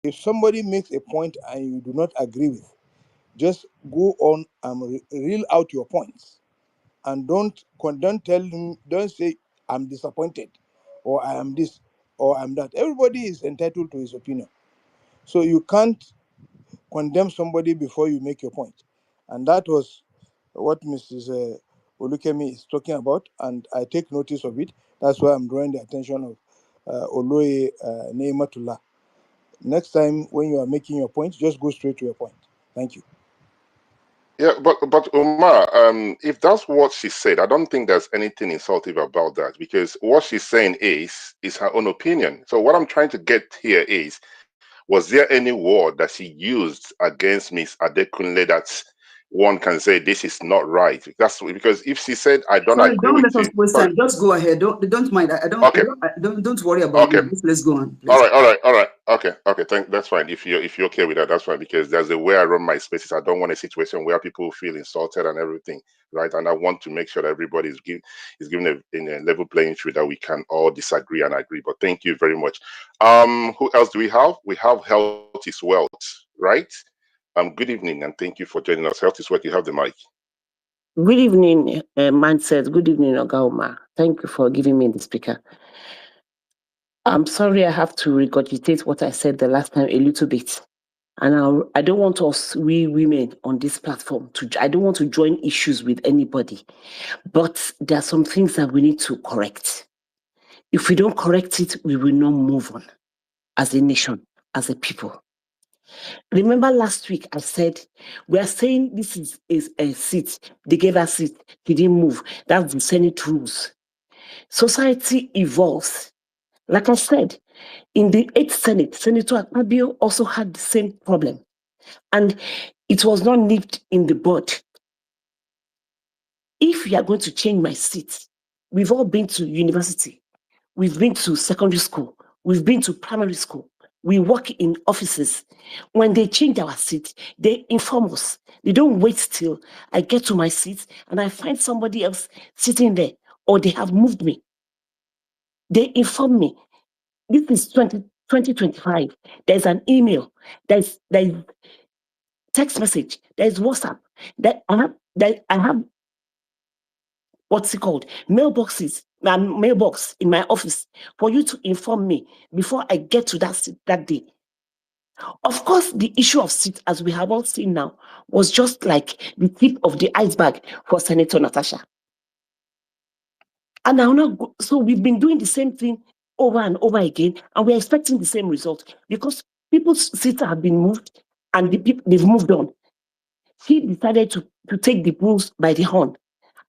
If somebody makes a point and you do not agree with, just go on and reel out your points, and don't tell him, don't say I'm disappointed or I am this or I'm that. Everybody is entitled to his opinion. So you can't condemn somebody before you make your point. And that was what Mrs. Olukemi is talking about, and I take notice of it. That's why I'm drawing the attention of Oloye Neimatullah. Next time when you are making your point, just go straight to your point. Thank you. Yeah, but Omar, if that's what she said, I don't think there's anything insultive about that, because what she's saying is her own opinion. So what I'm trying to get here is, was there any word that she used against Miss Adekunle that one can say this is not right? That's because if she said I don't Sorry, agree don't with let us you, waste sorry. time. Just go ahead. Don't mind. Okay. Don't worry about Okay. me. Just let's go on, All please. right. Okay. That's fine. If you're okay with that, that's fine. Because there's a way I run my spaces. I don't want a situation where people feel insulted and everything, right? And I want to make sure that everybody is given in a level playing field that we can all disagree and agree. But thank you very much. Who else do we have? We have Health is Wealth, right? Good evening and thank you for joining us. Health is Wealth. You have the mic. Good evening, Mindset. Good evening, Ogauma. Thank you for giving me the speaker. I'm sorry I have to regurgitate what I said the last time a little bit. And I don't want us, we women on this platform, I don't want to join issues with anybody. But there are some things that we need to correct. If we don't correct it, we will not move on as a nation, as a people. Remember last week I said, we are saying this is a seat. They gave us seat. He didn't move. That's the Senate rules. Society evolves. Like I said, in the 8th Senate, Senator Akpabio also had the same problem. And it was not nipped in the bud. If you are going to change my seat, we've all been to university. We've been to secondary school. We've been to primary school. We work in offices. When they change our seat, they inform us. They don't wait till I get to my seat and I find somebody else sitting there, or they have moved me. They inform me. This is 2025. There's an email. There's text message. There's WhatsApp. That I have what's it called? Mailbox in my office for you to inform me before I get to that seat that day. Of course, the issue of seat, as we have all seen now, was just like the tip of the iceberg for Senator Natasha. And now, so we've been doing the same thing over and over again, and we're expecting the same result because people's seats have been moved and they've moved on. He decided to take the bulls by the horn.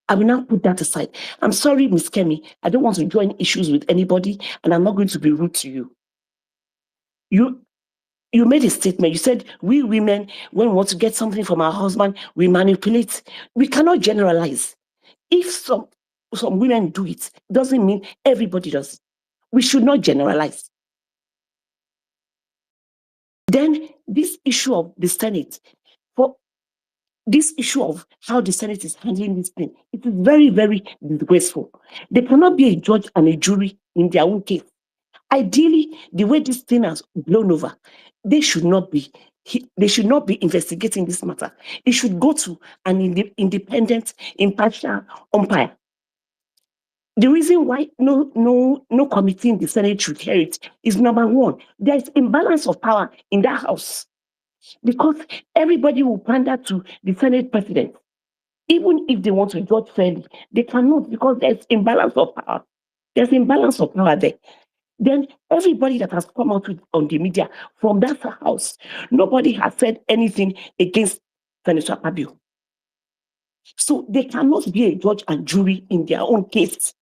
I will now put that aside. I'm sorry, Miss Kemi. I don't want to join issues with anybody, and I'm not going to be rude to you. You made a statement. You said, we women, when we want to get something from our husband, we manipulate. We cannot generalize. If some women do it, doesn't mean everybody does it. We should not generalize. Then this issue of the Senate, for this issue of how the Senate is handling this thing, it is very, very disgraceful. There cannot be a judge and a jury in their own case. Ideally, the way this thing has blown over, they should not be investigating this matter. It should go to an independent, impartial umpire. The reason why no committee in the Senate should hear it is, number one, there is imbalance of power in that house, because everybody will pander to the Senate president. Even if they want to judge fairly, they cannot, because there's imbalance of power. There's imbalance of power there. Then everybody that has come out on the media from that house, nobody has said anything against Senator Akpabio. So they cannot be a judge and jury in their own case.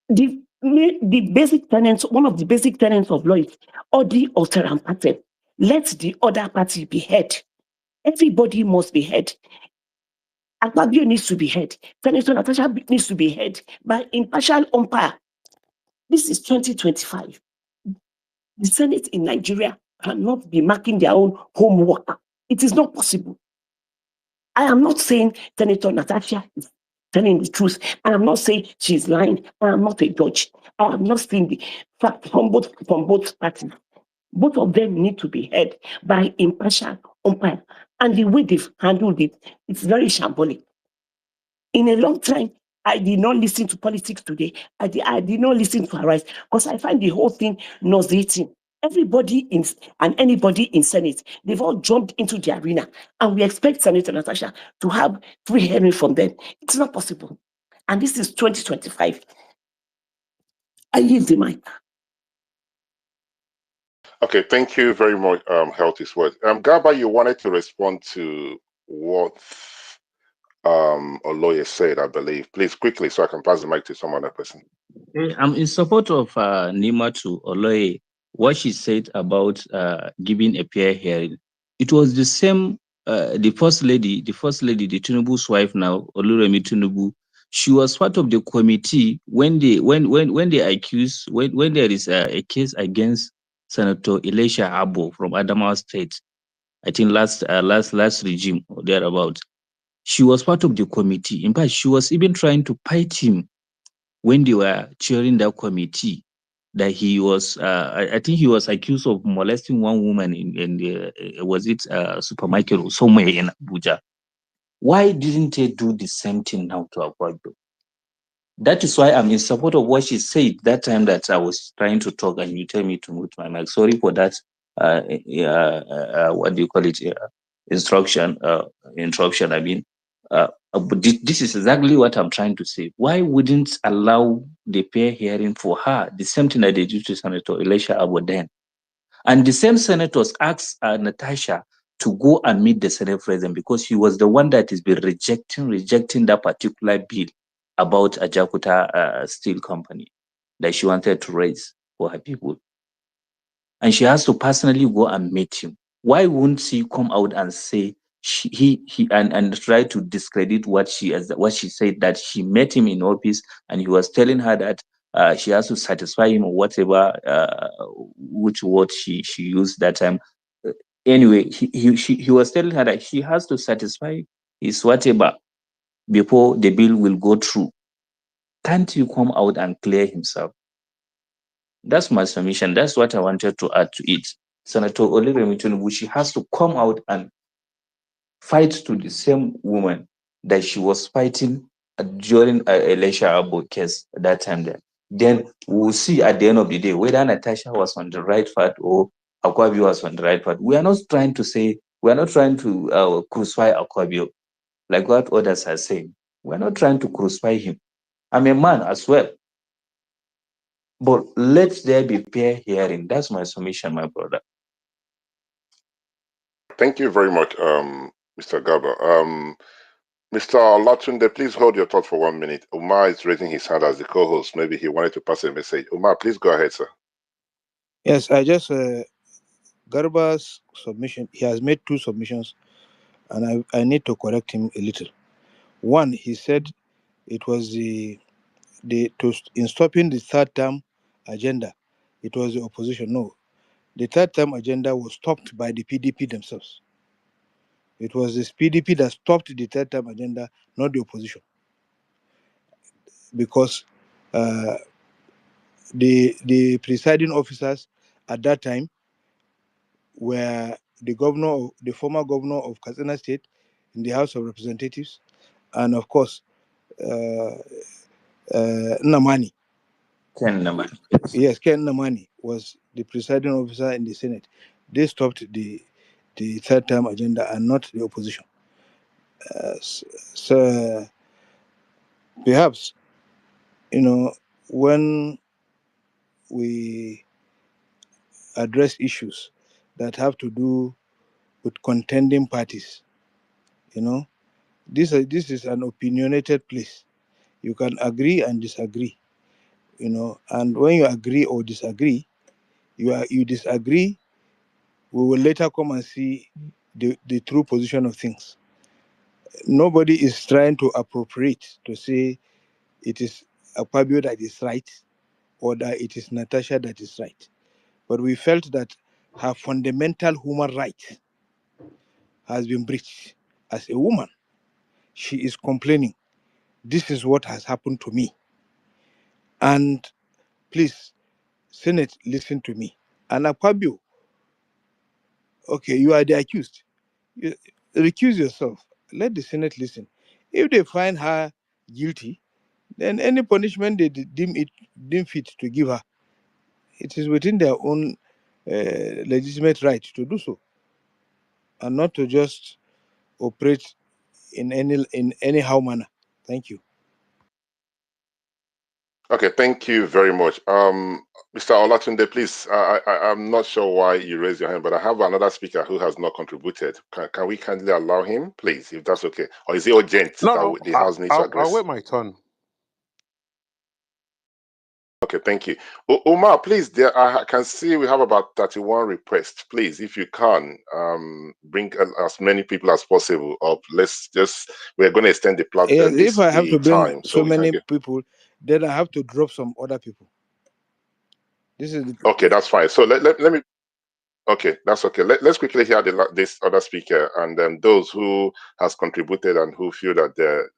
The basic tenets, one of the basic tenets of law is odi alteram partem. Let the other party be heard. Everybody must be heard. Akpabio needs to be heard. Senator Natasha needs to be heard by impartial umpire. This is 2025. The Senate in Nigeria cannot be marking their own homework. It is not possible. I am not saying Senator Natasha is telling the truth. I am not saying she's lying. I am not a judge. I am not saying the fact from both parties. Both of them need to be heard by impartial umpire. And the way they've handled it, it's very shambolic. In a long time, I did not listen to politics today. I did not listen to Arise because I find the whole thing nauseating. Everybody in and anybody in Senate, they've all jumped into the arena, and we expect Senator Natasha to have free hearing from them. It's not possible. And this is 2025. I leave the mic. Okay, thank you very much, Healthy Sweat. Gaba, you wanted to respond to what Oloye said, I believe. Please, quickly, so I can pass the mic to some other person. I'm in support of Nima to Oloye. What she said about giving a peer hearing. It was the same. The first lady, the Tinubu's wife now, Oluremi Tinubu. She was part of the committee when they accuse when there is a case against Senator Elisha Abo from Adamawa State. I think last regime or thereabout. She was part of the committee. In fact, she was even trying to fight him when they were chairing that committee, that he was, I think he was accused of molesting one woman in the, was it supermarket or somewhere in Abuja. Why didn't they do the same thing now to Akpabio? That is why I'm in support of what she said that time that I was trying to talk and you tell me to mute my mic. Sorry for that. What do you call it? Interruption. I mean, but this is exactly what I'm trying to say. Why wouldn't allow the peer hearing for her? The same thing that they did to Senator Elisha Abo then. And the same senators asked Natasha to go and meet the Senate president because he was the one that has been rejecting that particular bill about Ajakuta Steel Company that she wanted to raise for her people. And she has to personally go and meet him. Why wouldn't she come out and say and try to discredit what she said, that she met him in office and he was telling her that she has to satisfy him or whatever, which word she used that time. Anyway, he was telling her that she has to satisfy his whatever before the bill will go through. Can't you come out and clear himself? That's my submission. That's what I wanted to add to it. Senator Oluremi Tinubu, she has to come out and fight to the same woman that she was fighting during Elisha Abo case at that time. Then we'll see at the end of the day whether Natasha was on the right path or Akpabio was on the right path. We are not trying to crucify Akpabio like what others are saying. We're not trying to crucify him. I'm a man as well. But let there be fair hearing. That's my submission, my brother. Thank you very much, Mr. Gaba. Mr. Latunde, please hold your thought for 1 minute. Umar is raising his hand as the co-host. Maybe he wanted to pass a message. Umar, please go ahead, sir. Yes, I just Garba's submission. He has made two submissions, and I need to correct him a little. One, he said it was in stopping the third term agenda, it was the opposition. No, the third term agenda was stopped by the PDP themselves. It was the PDP that stopped the third term agenda, not the opposition, because the presiding officers at that time were the former governor of Katsina State in the House of Representatives, and of course Nnamani. Ken Nnamani. Yes, Ken Nnamani was the presiding officer in the Senate. They stopped the third term agenda and not the opposition. So perhaps, when we address issues that have to do with contending parties, this is an opinionated place. You can agree and disagree, and when you agree or disagree, you disagree, we will later come and see the true position of things. Nobody is trying to appropriate to say it is Akpabio that is right or that it is Natasha that is right. But we felt that her fundamental human right has been breached. As a woman, she is complaining, this is what has happened to me. And please, Senate, listen to me. And Akpabio Okay, you are the accused. You recuse yourself. Let the Senate listen. If they find her guilty, then any punishment they deem fit to give her, it is within their own legitimate right to do so, and not to just operate in anyhow manner. Thank you. Okay, thank you very much. Mr. Olatunde, please, I'm not sure why you raised your hand, but I have another speaker who has not contributed. Can we kindly allow him, please, if that's okay? Or is it urgent No, that the House needs to address? I'll wait my turn. Okay, thank you. Omar, please, there I can see we have about 31 requests. Please, if you can, bring as many people as possible up. We're going to extend the Yes, if I have the to bring time so so we can many get. people, then I have to drop some other people. This is Okay, that's fine. So let me. Okay, that's okay. Let's quickly hear this other speaker, and then those who has contributed and who feel that their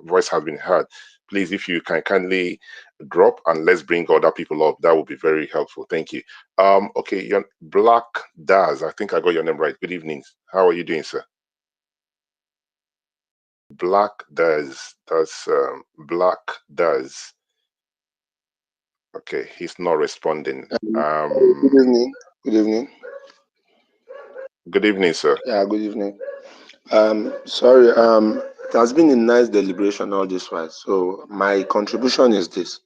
voice has been heard. Please, if you can kindly drop and let's bring other people up, that would be very helpful. Thank you. Okay, your Black Daz, I think I got your name right. Good evening. How are you doing, sir? Black Daz. That's Black Daz. Okay, he's not responding. Good evening. Good evening. Good evening, sir. Yeah, good evening. Sorry, it has been a nice deliberation all this while. So my contribution is this.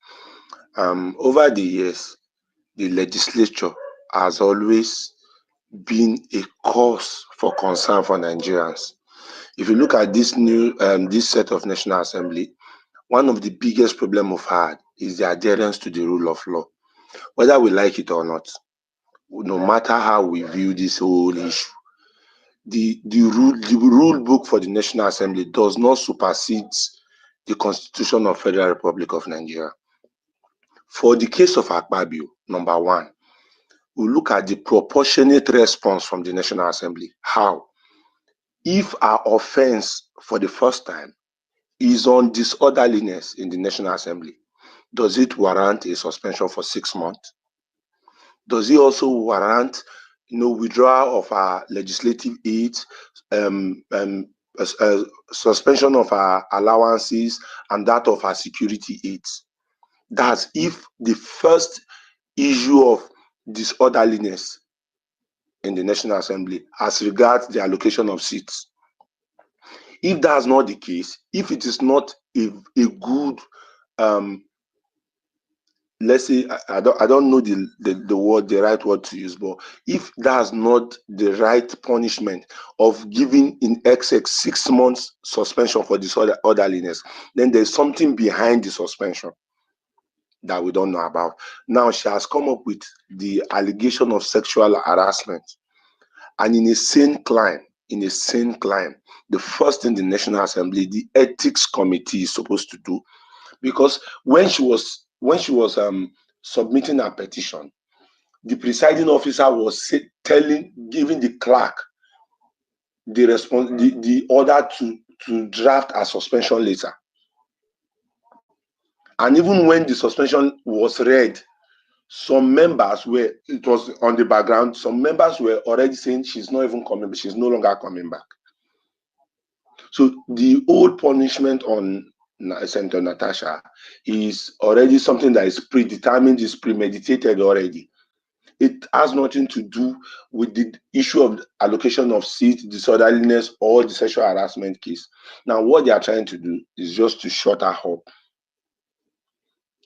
Over the years, the legislature has always been a cause for concern for Nigerians. If you look at this this set of National Assembly, one of the biggest problem we've had is the adherence to the rule of law, whether we like it or not. No matter how we view this whole issue, the rule book for the National Assembly does not supersede the Constitution of Federal Republic of Nigeria. For the case of Akpabio, number one, we look at the proportionate response from the National Assembly. How? If our offense for the first time is on disorderliness in the National Assembly, does it warrant a suspension for 6 months? Does it also warrant withdrawal of our legislative aids, suspension of our allowances, and that of our security aids? That's if the first issue of disorderliness in the National Assembly as regards the allocation of seats. If that's not the case, if it is not a good let's say I don't know the right word to use, but if that's not the right punishment of giving in excess 6 months suspension for disorderliness, then there's something behind the suspension that we don't know about. Now she has come up with the allegation of sexual harassment, and in a sane climb, the first in the National Assembly, the Ethics Committee is supposed to do, because when she was submitting her petition, the presiding officer was giving the clerk the order to draft a suspension letter. And even when the suspension was read, some members it was on the background, some members were already saying she's not even coming, she's no longer coming back. So the old punishment on Senator Natasha is already something that is predetermined, is premeditated already. It has nothing to do with the issue of allocation of seats, disorderliness, or the sexual harassment case. Now, what they are trying to do is just to shut her up.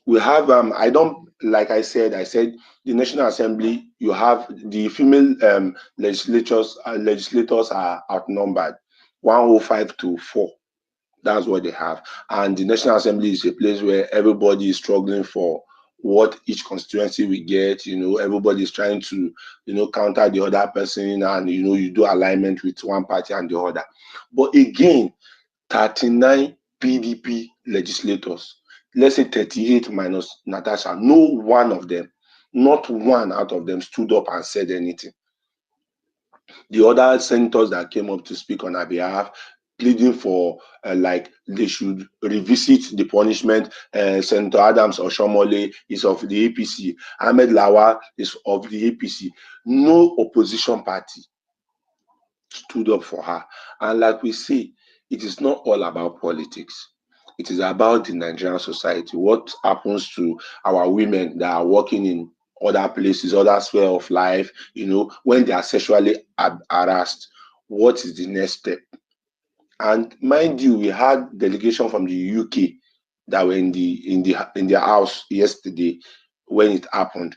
We have, like I said, the National Assembly, you have the female legislators are outnumbered, 105 to 4. That's what they have. And the National Assembly is a place where everybody is struggling for what each constituency we get. Everybody is trying to, counter the other person, and, you do alignment with one party and the other. But again, 39 PDP legislators, let's say 38 minus Natasha, no one of them, not one out of them stood up and said anything. The other senators that came up to speak on her behalf, pleading for like they should revisit the punishment. Senator Adams Oshomole is of the APC. Ahmed Lawal is of the APC. No opposition party stood up for her. And like we say, it is not all about politics. It is about the Nigerian society. What happens to our women that are working in other places, other sphere of life, when they are sexually harassed? What is the next step? And mind you, we had delegation from the UK that were in the house yesterday when it happened,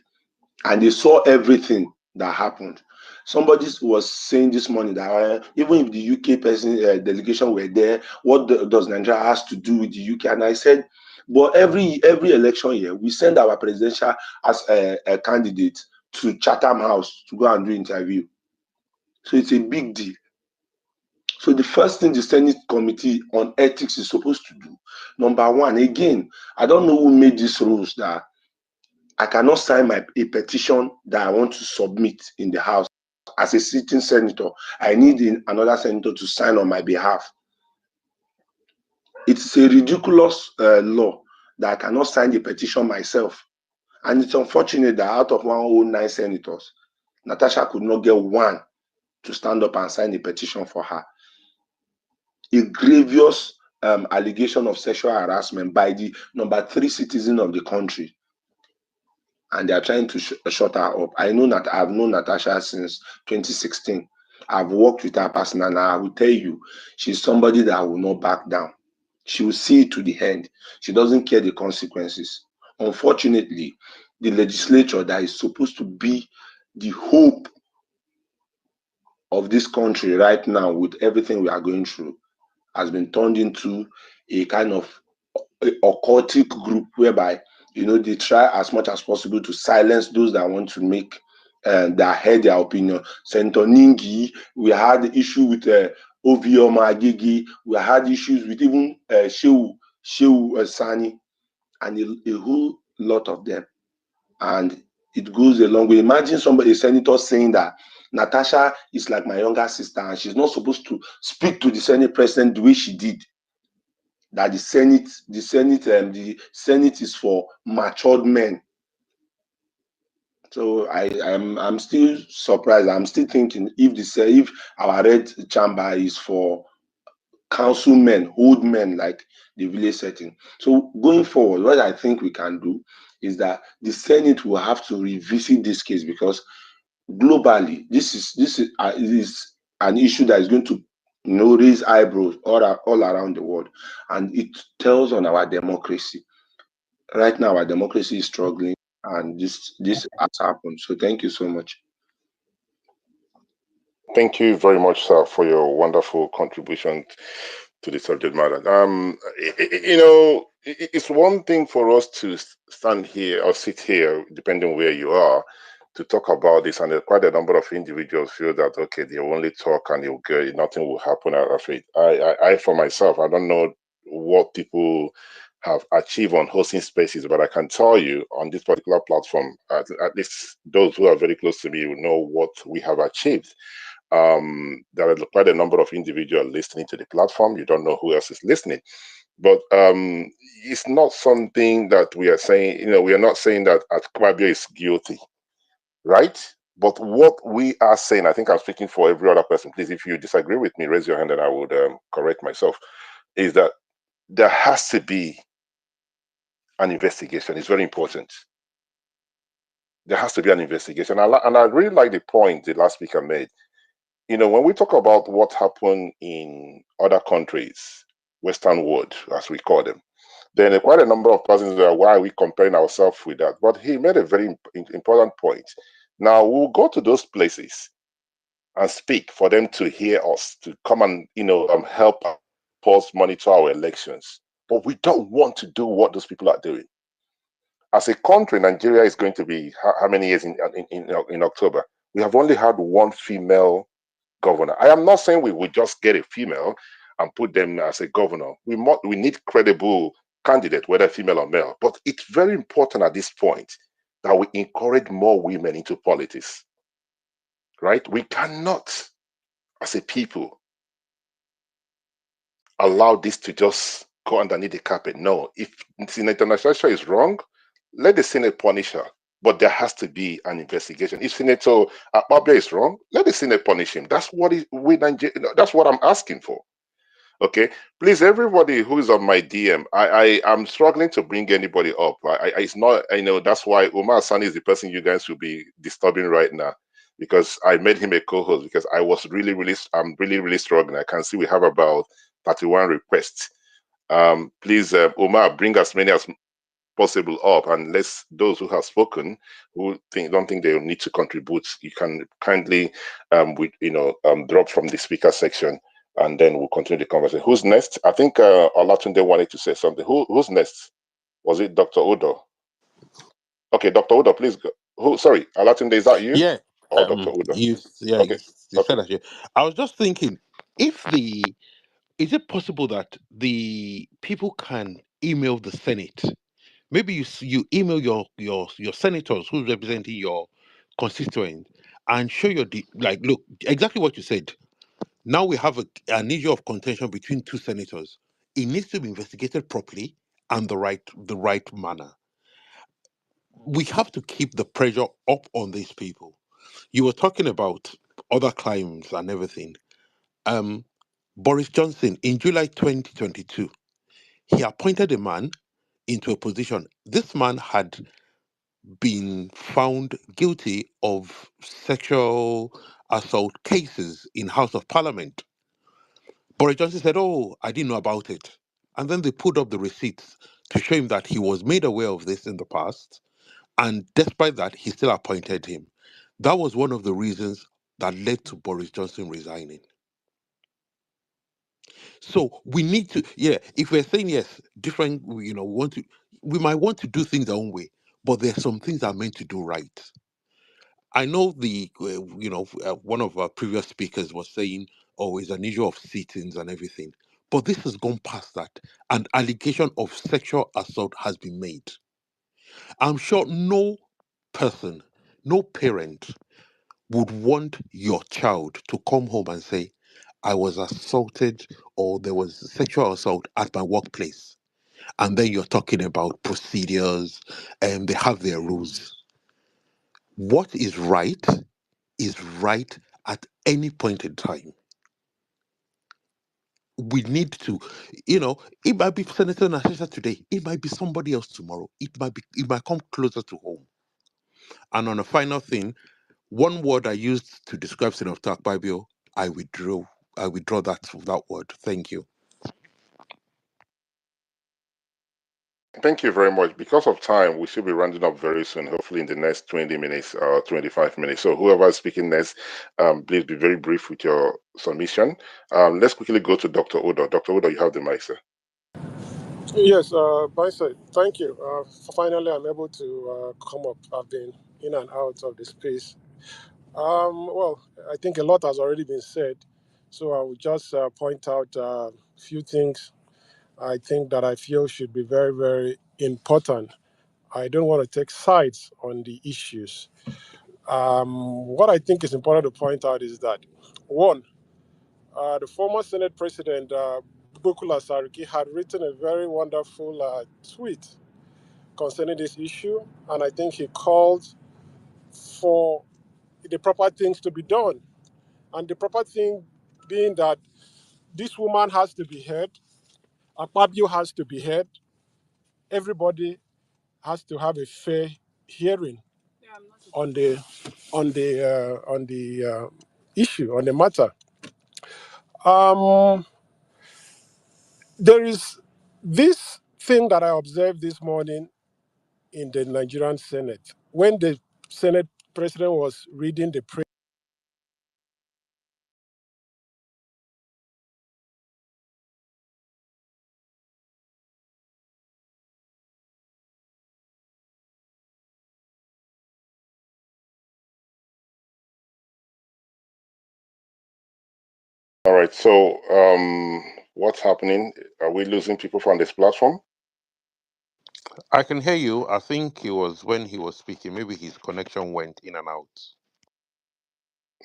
and they saw everything that happened. Somebody was saying this morning that even if the UK person delegation were there, what does Nigeria has to do with the UK? And I said, but every election year, we send our presidential as a candidate to Chatham House to go and do interview. So it's a big deal. So the first thing the Senate Committee on Ethics is supposed to do, number one, again, I don't know who made these rules that I cannot sign a petition that I want to submit in the House. As a sitting senator, I need another senator to sign on my behalf. It's a ridiculous law that I cannot sign the petition myself. And it's unfortunate that out of 109 senators, Natasha could not get one to stand up and sign the petition for her. A grievous allegation of sexual harassment by the number 3 citizen of the country, and they are trying to shut her up. I've known Natasha since 2016. I've worked with her personally, and I will tell you, she's somebody that will not back down. She will see it to the end. She doesn't care the consequences. Unfortunately, the legislature that is supposed to be the hope of this country right now, with everything we are going through, has been turned into a kind of occultic group whereby they try as much as possible to silence those that want to make that heard their opinion. Senator Ningi, we had the issue with Ovioma Agigi, we had issues with even Shehu Sani, and a whole lot of them. And it goes a long way. Imagine a senator saying that Natasha is like my younger sister and she's not supposed to speak to the Senate president the way she did. That the Senate is for matured men. So I'm still surprised. I'm still thinking if our red chamber is for councilmen, old men like the village setting. So going forward, what I think we can do is that the Senate will have to revisit this case, because globally this is an issue that is going to raise eyebrows all around the world, and it tells on our democracy. Right now, our democracy is struggling, and this has happened. So thank you so much. Thank you very much, sir, for your wonderful contribution to the subject matter. It's one thing for us to stand here or sit here, depending where you are, to talk about this, and quite a number of individuals feel that okay, they only talk and nothing will happen out of it. I for myself, I don't know what people have achieved on hosting spaces, but I can tell you on this particular platform, at least those who are very close to me will know what we have achieved. There are quite a number of individuals listening to the platform. You don't know who else is listening, but it's not something that we are saying. We are not saying that Akpabio is guilty, right? But what we are saying, I think I'm speaking for every other person. Please, if you disagree with me, raise your hand and I would correct myself. Is that there has to be an investigation. It's very important. There has to be an investigation, and I really like the point the last speaker made. When we talk about what happened in other countries, Western world, as we call them, then there are quite a number of persons that are, why are we comparing ourselves with that? But he made a very important point. Now, we'll go to those places and speak for them to hear us, to come and, help us monitor our elections. But we don't want to do what those people are doing. As a country, Nigeria is going to be how many years in October? We have only had one female governor. I am not saying we would just get a female and put them as a governor. We need credible candidate, whether female or male. But it's very important at this point that we encourage more women into politics. Right? We cannot, as a people, allow this to just go underneath the carpet. No. If Senator Natasha is wrong, let the Senate punish her. but there has to be an investigation. If Senator Akpabio is wrong, let the Senate punish him. That's what that's what I'm asking for. Okay, please, everybody who is on my DM, I am struggling to bring anybody up. It's not, I know that's why Umar Sani is the person you guys will be disturbing right now, because I made him a co-host because I'm really struggling. I can see we have about 31 requests. Please, Umar, bring as many as possible up, and let's those who have spoken who don't think they need to contribute, you can kindly drop from the speaker section, and then we'll continue the conversation. Who's next? I think Olatunde wanted to say something. Who's next? Was it Dr. Odo? Okay, Dr. Odo, please go. Sorry, Olatunde, is that you? Yeah. Or Dr. Odo? You Okay. you Okay. said that. Yeah. I was just thinking, if the is it possible that the people can email the Senate? Maybe you email your senators who's representing your constituent and show like, look, exactly what you said. Now we have an issue of contention between two senators. It needs to be investigated properly and the right manner. We have to keep the pressure up on these people. You were talking about other claims and everything. Um, Boris Johnson in July 2022, he appointed a man into a position. This man had been found guilty of sexual assault cases in House of Parliament. Boris Johnson said, "Oh, I didn't know about it." And then they put up the receipts to show him that he was made aware of this in the past. And despite that, he still appointed him. That was one of the reasons that led to Boris Johnson resigning. So we need to, yeah, if we're saying yes, different, we might want to do things our own way, but there's some things that are meant to do right. I know one of our previous speakers was saying, oh, it's an issue of sittings and everything. But this has gone past that. An allegation of sexual assault has been made. I'm sure no person, no parent would want your child to come home and say, I was assaulted or there was sexual assault at my workplace. And then you're talking about procedures and they have their rules. What is right at any point in time. We need to, it might be Senator Natasha today, it might be somebody else tomorrow. It might come closer to home. And on a final thing, one word I used to describe Senator Akpabio, I withdraw that word. Thank you. Thank you very much. Because of time, we should be rounding up very soon, hopefully in the next 20 minutes or 25 minutes. So whoever is speaking next, please be very brief with your submission. Let's quickly go to Dr. Odo. Dr. Odo, you have the mic, sir. Yes, Bison, thank you. Finally, I'm able to come up. I've been in and out of the space. Well, I think a lot has already been said, so I will just point out a few things I think that I feel should be very, very important. I don't want to take sides on the issues. What I think is important to point out is that, one, the former Senate President, Bukula Sariki, had written a very wonderful tweet concerning this issue, and I think he called for the proper things to be done. And the proper thing being that this woman has to be heard, Akpabio has to be heard, everybody has to have a fair hearing on the issue, on the matter. There is this thing that I observed this morning in the Nigerian Senate when the Senate president was reading the prayer. All right. So, what's happening? Are we losing people from this platform? I can hear you. I think it was when he was speaking. Maybe his connection went in and out.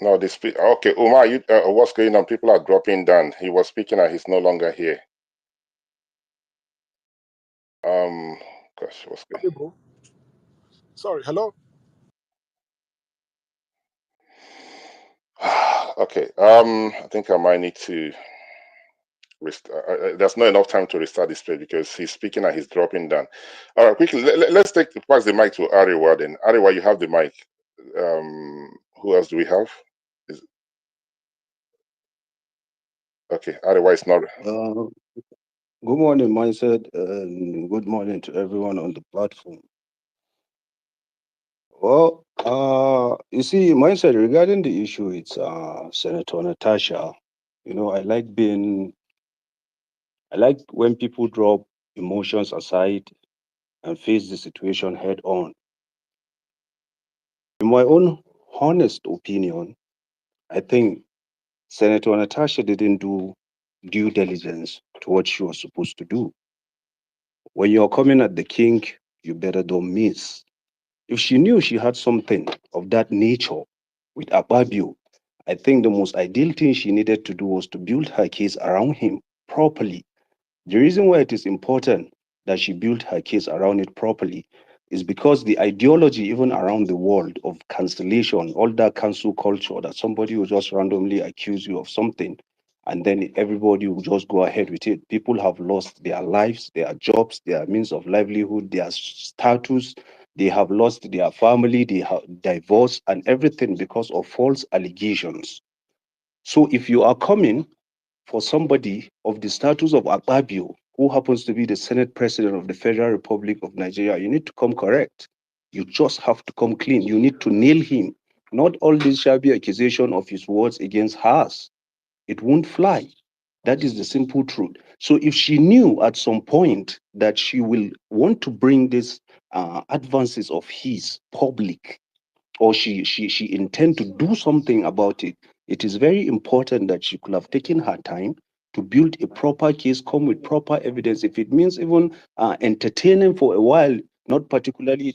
No, they speak. Okay, Umar, what's going on? People are dropping down. He was speaking and he's no longer here. Um, gosh, what's going? Sorry, hello? Okay. I think I might need to. There's not enough time to restart this page because he's speaking and he's dropping down. All right, quickly, let's pass the mic to Ariwa then. Ariwa, you have the mic. Who else do we have? Okay, Ariwa is not. Good morning, Mindset, and good morning to everyone on the platform. Well, you see, Mindset, regarding the issue, it's Senator Natasha. You know, I like when people drop emotions aside and face the situation head on. In my own honest opinion, I think Senator Natasha didn't do due diligence to what she was supposed to do. When you're coming at the king, you better don't miss. If she knew she had something of that nature with Akpabio, I think the most ideal thing she needed to do was to build her case around him properly. The reason why it is important that she built her case around it properly is because the ideology, even around the world, of cancellation, all that cancel culture, that somebody will just randomly accuse you of something and then everybody will just go ahead with it. People have lost their lives, their jobs, their means of livelihood, their status. They have lost their family, they have divorced and everything because of false allegations. So if you are coming for somebody of the status of Akpabio, who happens to be the Senate President of the Federal Republic of Nigeria, you need to come correct. You just have to come clean. You need to nail him. Not all this shabby accusation of his words against hers. It won't fly. That is the simple truth. So if she knew at some point that she will want to bring this advances of his public, or she intend to do something about it, it is very important that she could have taken her time to build a proper case, come with proper evidence. If it means even entertaining for a while, not particularly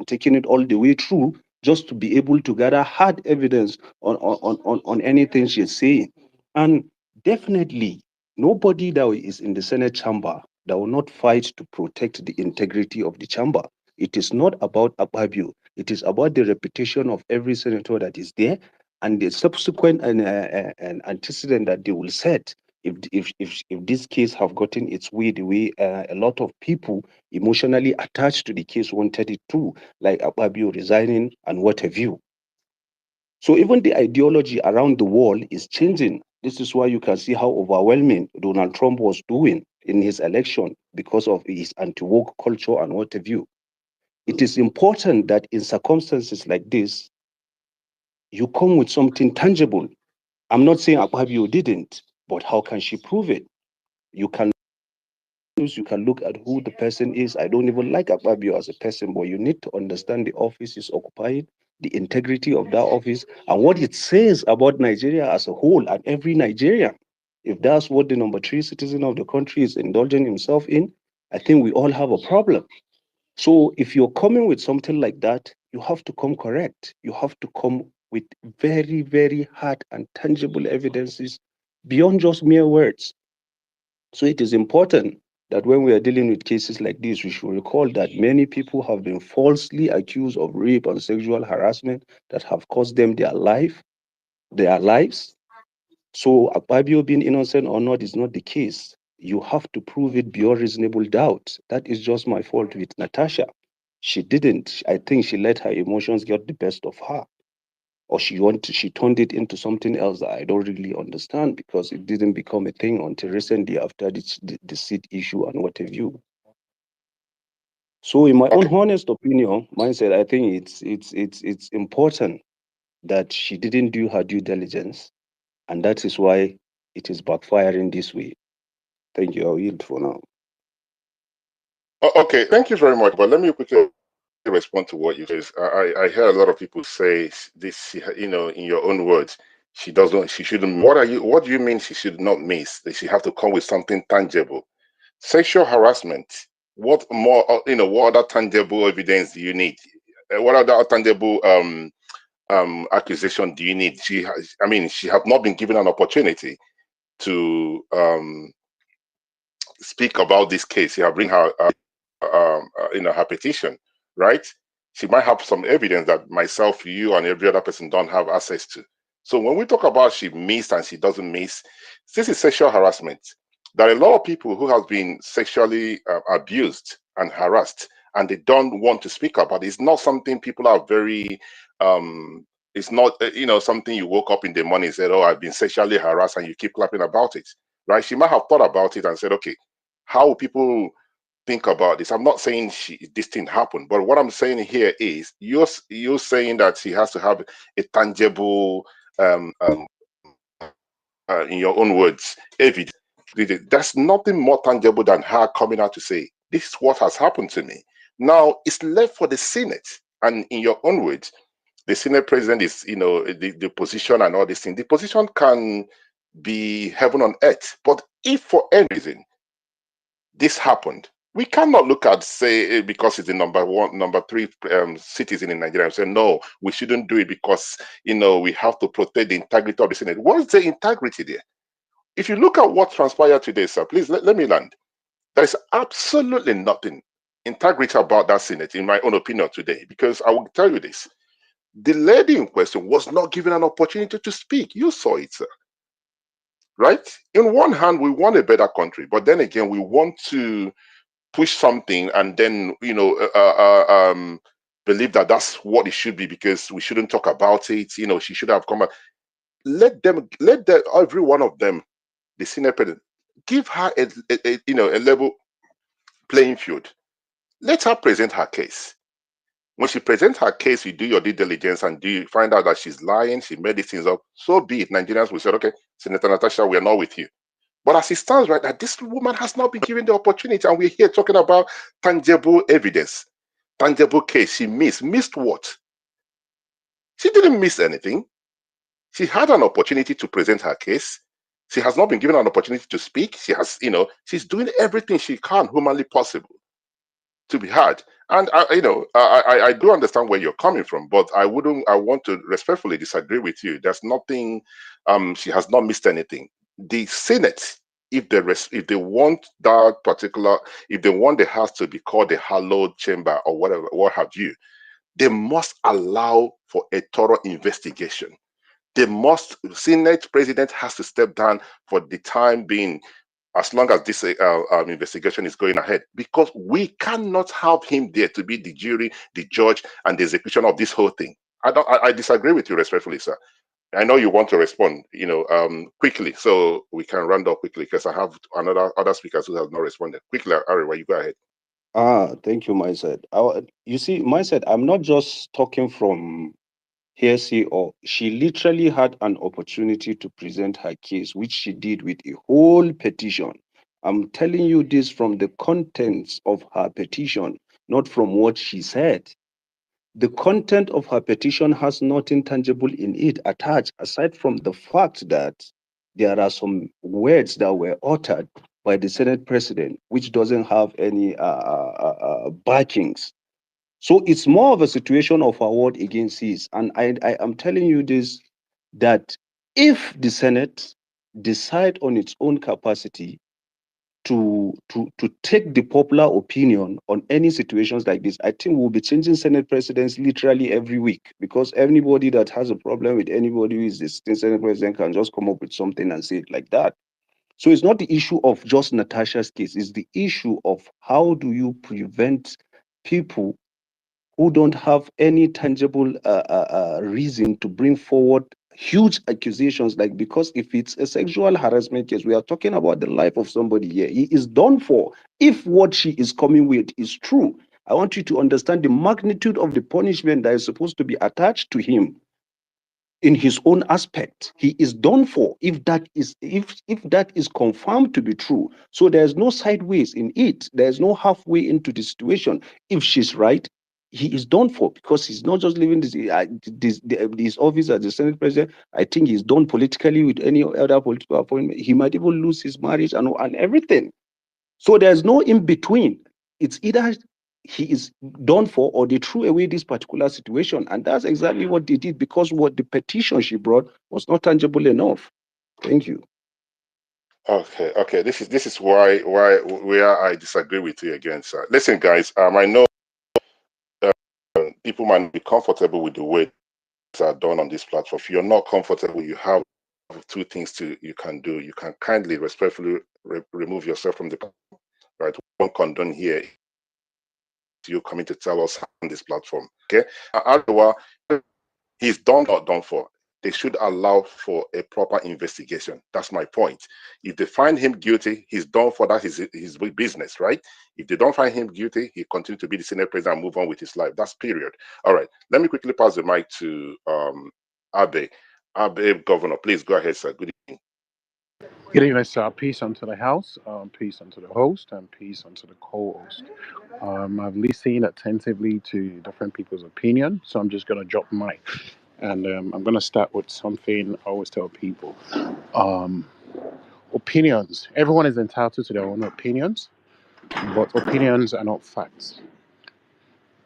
taking it all the way through, just to be able to gather hard evidence on anything she's saying. And definitely, nobody that is in the Senate chamber that will not fight to protect the integrity of the chamber. It is not about Akpabio. It is about the reputation of every senator that is there and the subsequent and antecedent that they will set if this case have gotten its way the way a lot of people emotionally attached to the case wanted it to, like Akpabio resigning and what have you. So even the ideology around the world is changing. This is why you can see how overwhelming Donald Trump was doing in his election because of his anti-woke culture and what have you. It is important that in circumstances like this, you come with something tangible. I'm not saying Akpabio didn't, but how can she prove it? You can look at who the person is. I don't even like Akpabio as a person, but you need to understand the office is occupying, the integrity of that office, and what it says about Nigeria as a whole and every Nigerian. If that's what the number 3 citizen of the country is indulging himself in, I think we all have a problem. So if you're coming with something like that, you have to come correct. You have to come with very, very hard and tangible evidences beyond just mere words. So it is important that when we are dealing with cases like this, we should recall that many people have been falsely accused of rape and sexual harassment that have cost them their lives. So Akpabio being innocent or not is not the case. You have to prove it beyond reasonable doubt. That is just my fault with Natasha. She didn't. I think she let her emotions get the best of her. Or she turned it into something else that I don't really understand because it didn't become a thing until recently after the seat issue and what have you. So in my own honest opinion, mindset, I think it's important that she didn't do her due diligence, and that is why it is backfiring this way. Thank you. I'll yield for now. Okay, thank you very much. But let me quickly respond to what you said. I hear a lot of people say this, in your own words. She shouldn't. What do you mean she should not miss? That she have to come with something tangible. Sexual harassment. What more, what other tangible evidence do you need? What other tangible accusation do you need? She have not been given an opportunity to speak about this case. You have bring her, her petition, right? She might have some evidence that myself, you, and every other person don't have access to. So when we talk about she missed and she doesn't miss, this is sexual harassment. There are a lot of people who have been sexually abused and harassed, and they don't want to speak about it. It's not something people are very. It's not something you woke up in the morning and said, "Oh, I've been sexually harassed," and you keep clapping about it, right? She might have thought about it and said, "Okay, how will people think about this?" I'm not saying this thing happened, but what I'm saying here is you're saying that she has to have a tangible, um, um, in your own words, evidence. There's nothing more tangible than her coming out to say, "This is what has happened to me." Now it's left for the Senate, and in your own words, the Senate president is, the position and all these things. The position can be heaven on earth, but if for any reason this happened, we cannot look at, say, because it's the number three citizen in Nigeria and say, no, we shouldn't do it because, we have to protect the integrity of the Senate. What's the integrity there? If you look at what transpired today, sir, please let me land. There is absolutely nothing integrity about that Senate, in my own opinion, today, because I will tell you this. The lady in question was not given an opportunity to speak. You saw it, sir. Right? In one hand, we want a better country, but then again, we want to push something and then believe that that's what it should be because we shouldn't talk about it. She should have come out. Let every one of them, the senior president, give her a level playing field. Let her present her case. When she presents her case, you do your due diligence and do you find out that she's lying, she made these things up. So be it. Nigerians will say, okay, Senator Natasha, we are not with you. But as it stands right now, this woman has not been given the opportunity, and we're here talking about tangible evidence, tangible case. She missed what? She didn't miss anything. She had an opportunity to present her case. She has not been given an opportunity to speak. She's doing everything she can humanly possible to be heard. And I do understand where you're coming from, but I want to respectfully disagree with you. There's nothing. She has not missed anything. The Senate, if they want that particular, if they want the House to be called the hallowed chamber or whatever, what have you, they must allow for a thorough investigation. Senate president has to step down for the time being, as long as this investigation is going ahead, because we cannot have him there to be the jury, the judge, and the execution of this whole thing. I disagree with you respectfully, sir. I know you want to respond, quickly, so we can round up quickly because I have other speakers who have not responded. Quickly, Ariwa, you go ahead. Thank you, Mindset. You see, Mindset, I'm not just talking from hearsay, or she literally had an opportunity to present her case, which she did with a whole petition. I'm telling you this from the contents of her petition, not from what she said. The content of her petition has nothing tangible in it attached, aside from the fact that there are some words that were uttered by the Senate president, which doesn't have any backings. So it's more of a situation of a word against his. And I am telling you this, that if the Senate decide on its own capacity to take the popular opinion on any situations like this, I think we'll be changing Senate presidents literally every week, because anybody that has a problem with anybody who is the Senate president can just come up with something and say it like that. So it's not the issue of just Natasha's case, it's the issue of how do you prevent people who don't have any tangible reason to bring forward huge accusations, like, because if it's a sexual harassment case, we are talking about the life of somebody here. He is done for. If what she is coming with is true, I want you to understand the magnitude of the punishment that is supposed to be attached to him. In his own aspect, he is done for if that is confirmed to be true. So there's no sideways in it, there's no halfway into the situation. If she's right, he is done for, because he's not just leaving this office as the Senate president. I think he's done politically with any other political appointment. He might even lose his marriage and everything. So there's no in between. It's either he is done for or they threw away this particular situation. And that's exactly what they did, because what the petition she brought was not tangible enough. Thank you. Okay. This is where I disagree with you again, sir. Listen, guys. I know people might be comfortable with the way are done on this platform. If you're not comfortable, you have two things you can do. You can kindly, respectfully remove yourself from the platform, right? We won't condone here you coming to tell us on this platform. Okay. Otherwise, he's done or done for. They should allow for a proper investigation. That's my point. If they find him guilty, he's done for. That is his business, right? If they don't find him guilty, he continues to be the Senate president and move on with his life. That's period. All right. Let me quickly pass the mic to Abe. Abe, Governor, please go ahead, sir. Good evening. Good evening, sir. Peace unto the house, peace unto the host, and peace unto the co-host. I've listened attentively to different people's opinion, so I'm just going to drop mine. And I'm going to start with something I always tell people. Opinions. Everyone is entitled to their own opinions, but opinions are not facts.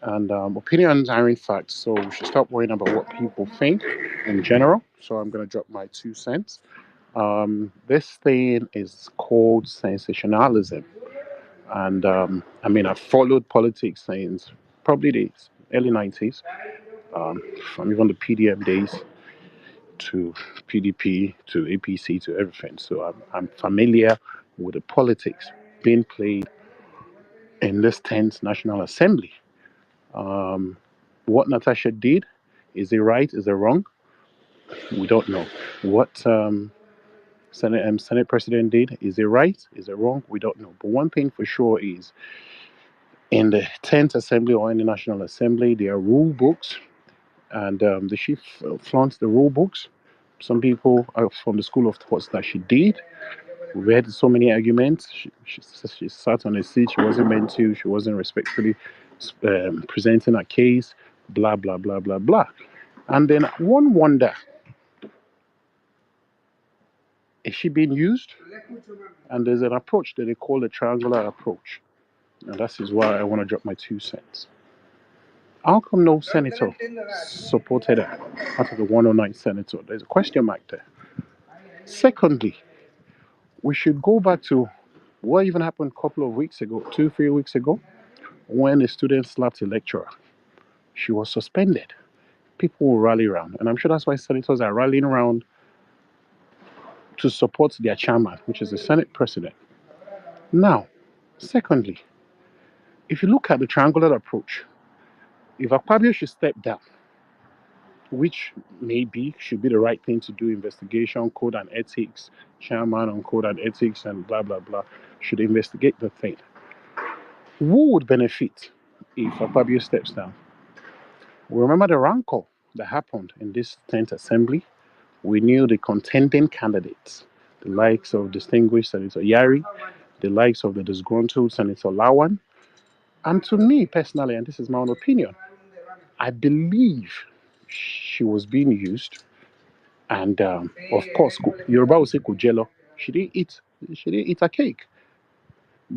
And opinions aren't facts, so we should stop worrying about what people think in general. So I'm going to drop my 2 cents. This thing is called sensationalism. And I've followed politics since probably the early 90s, from even the PDM days to PDP to APC to everything. So I'm familiar with the politics being played in this 10th National Assembly. What Natasha did, is it right? Is it wrong? We don't know. What Senate President did, is it right? Is it wrong? We don't know. But one thing for sure is, in the 10th Assembly or in the National Assembly, there are rule books, and the chief flaunts the rule books. Some people are from the school of thoughts that she did. We had so many arguments. She sat on a seat she wasn't meant to. She wasn't respectfully presenting a case, blah, blah, blah, blah, blah. And then one wonder, is she being used? And there's an approach that they call the triangular approach. And that is why I want to drop my 2 cents. How come no senator supported her out of the 109 senator? There's a question mark there. Secondly, we should go back to what even happened a couple of weeks ago, 2, 3 weeks ago, when a student slapped a lecturer. She was suspended. People will rally around. And I'm sure that's why senators are rallying around to support their chairman, which is the Senate president. Now, secondly, if you look at the triangular approach, if Akpabio should step down, which maybe should be the right thing to do, investigation, code and ethics, chairman on code and ethics, and blah, blah, blah, should investigate the thing. Who would benefit if Akpabio steps down? We remember the rancor that happened in this 10th Assembly. We knew the contending candidates, the likes of distinguished Senator Yari, the likes of the disgruntled Senator Lawan. And to me personally, and this is my own opinion, I believe she was being used. And of course, Yoruba will say Kujelo. She didn't eat a cake,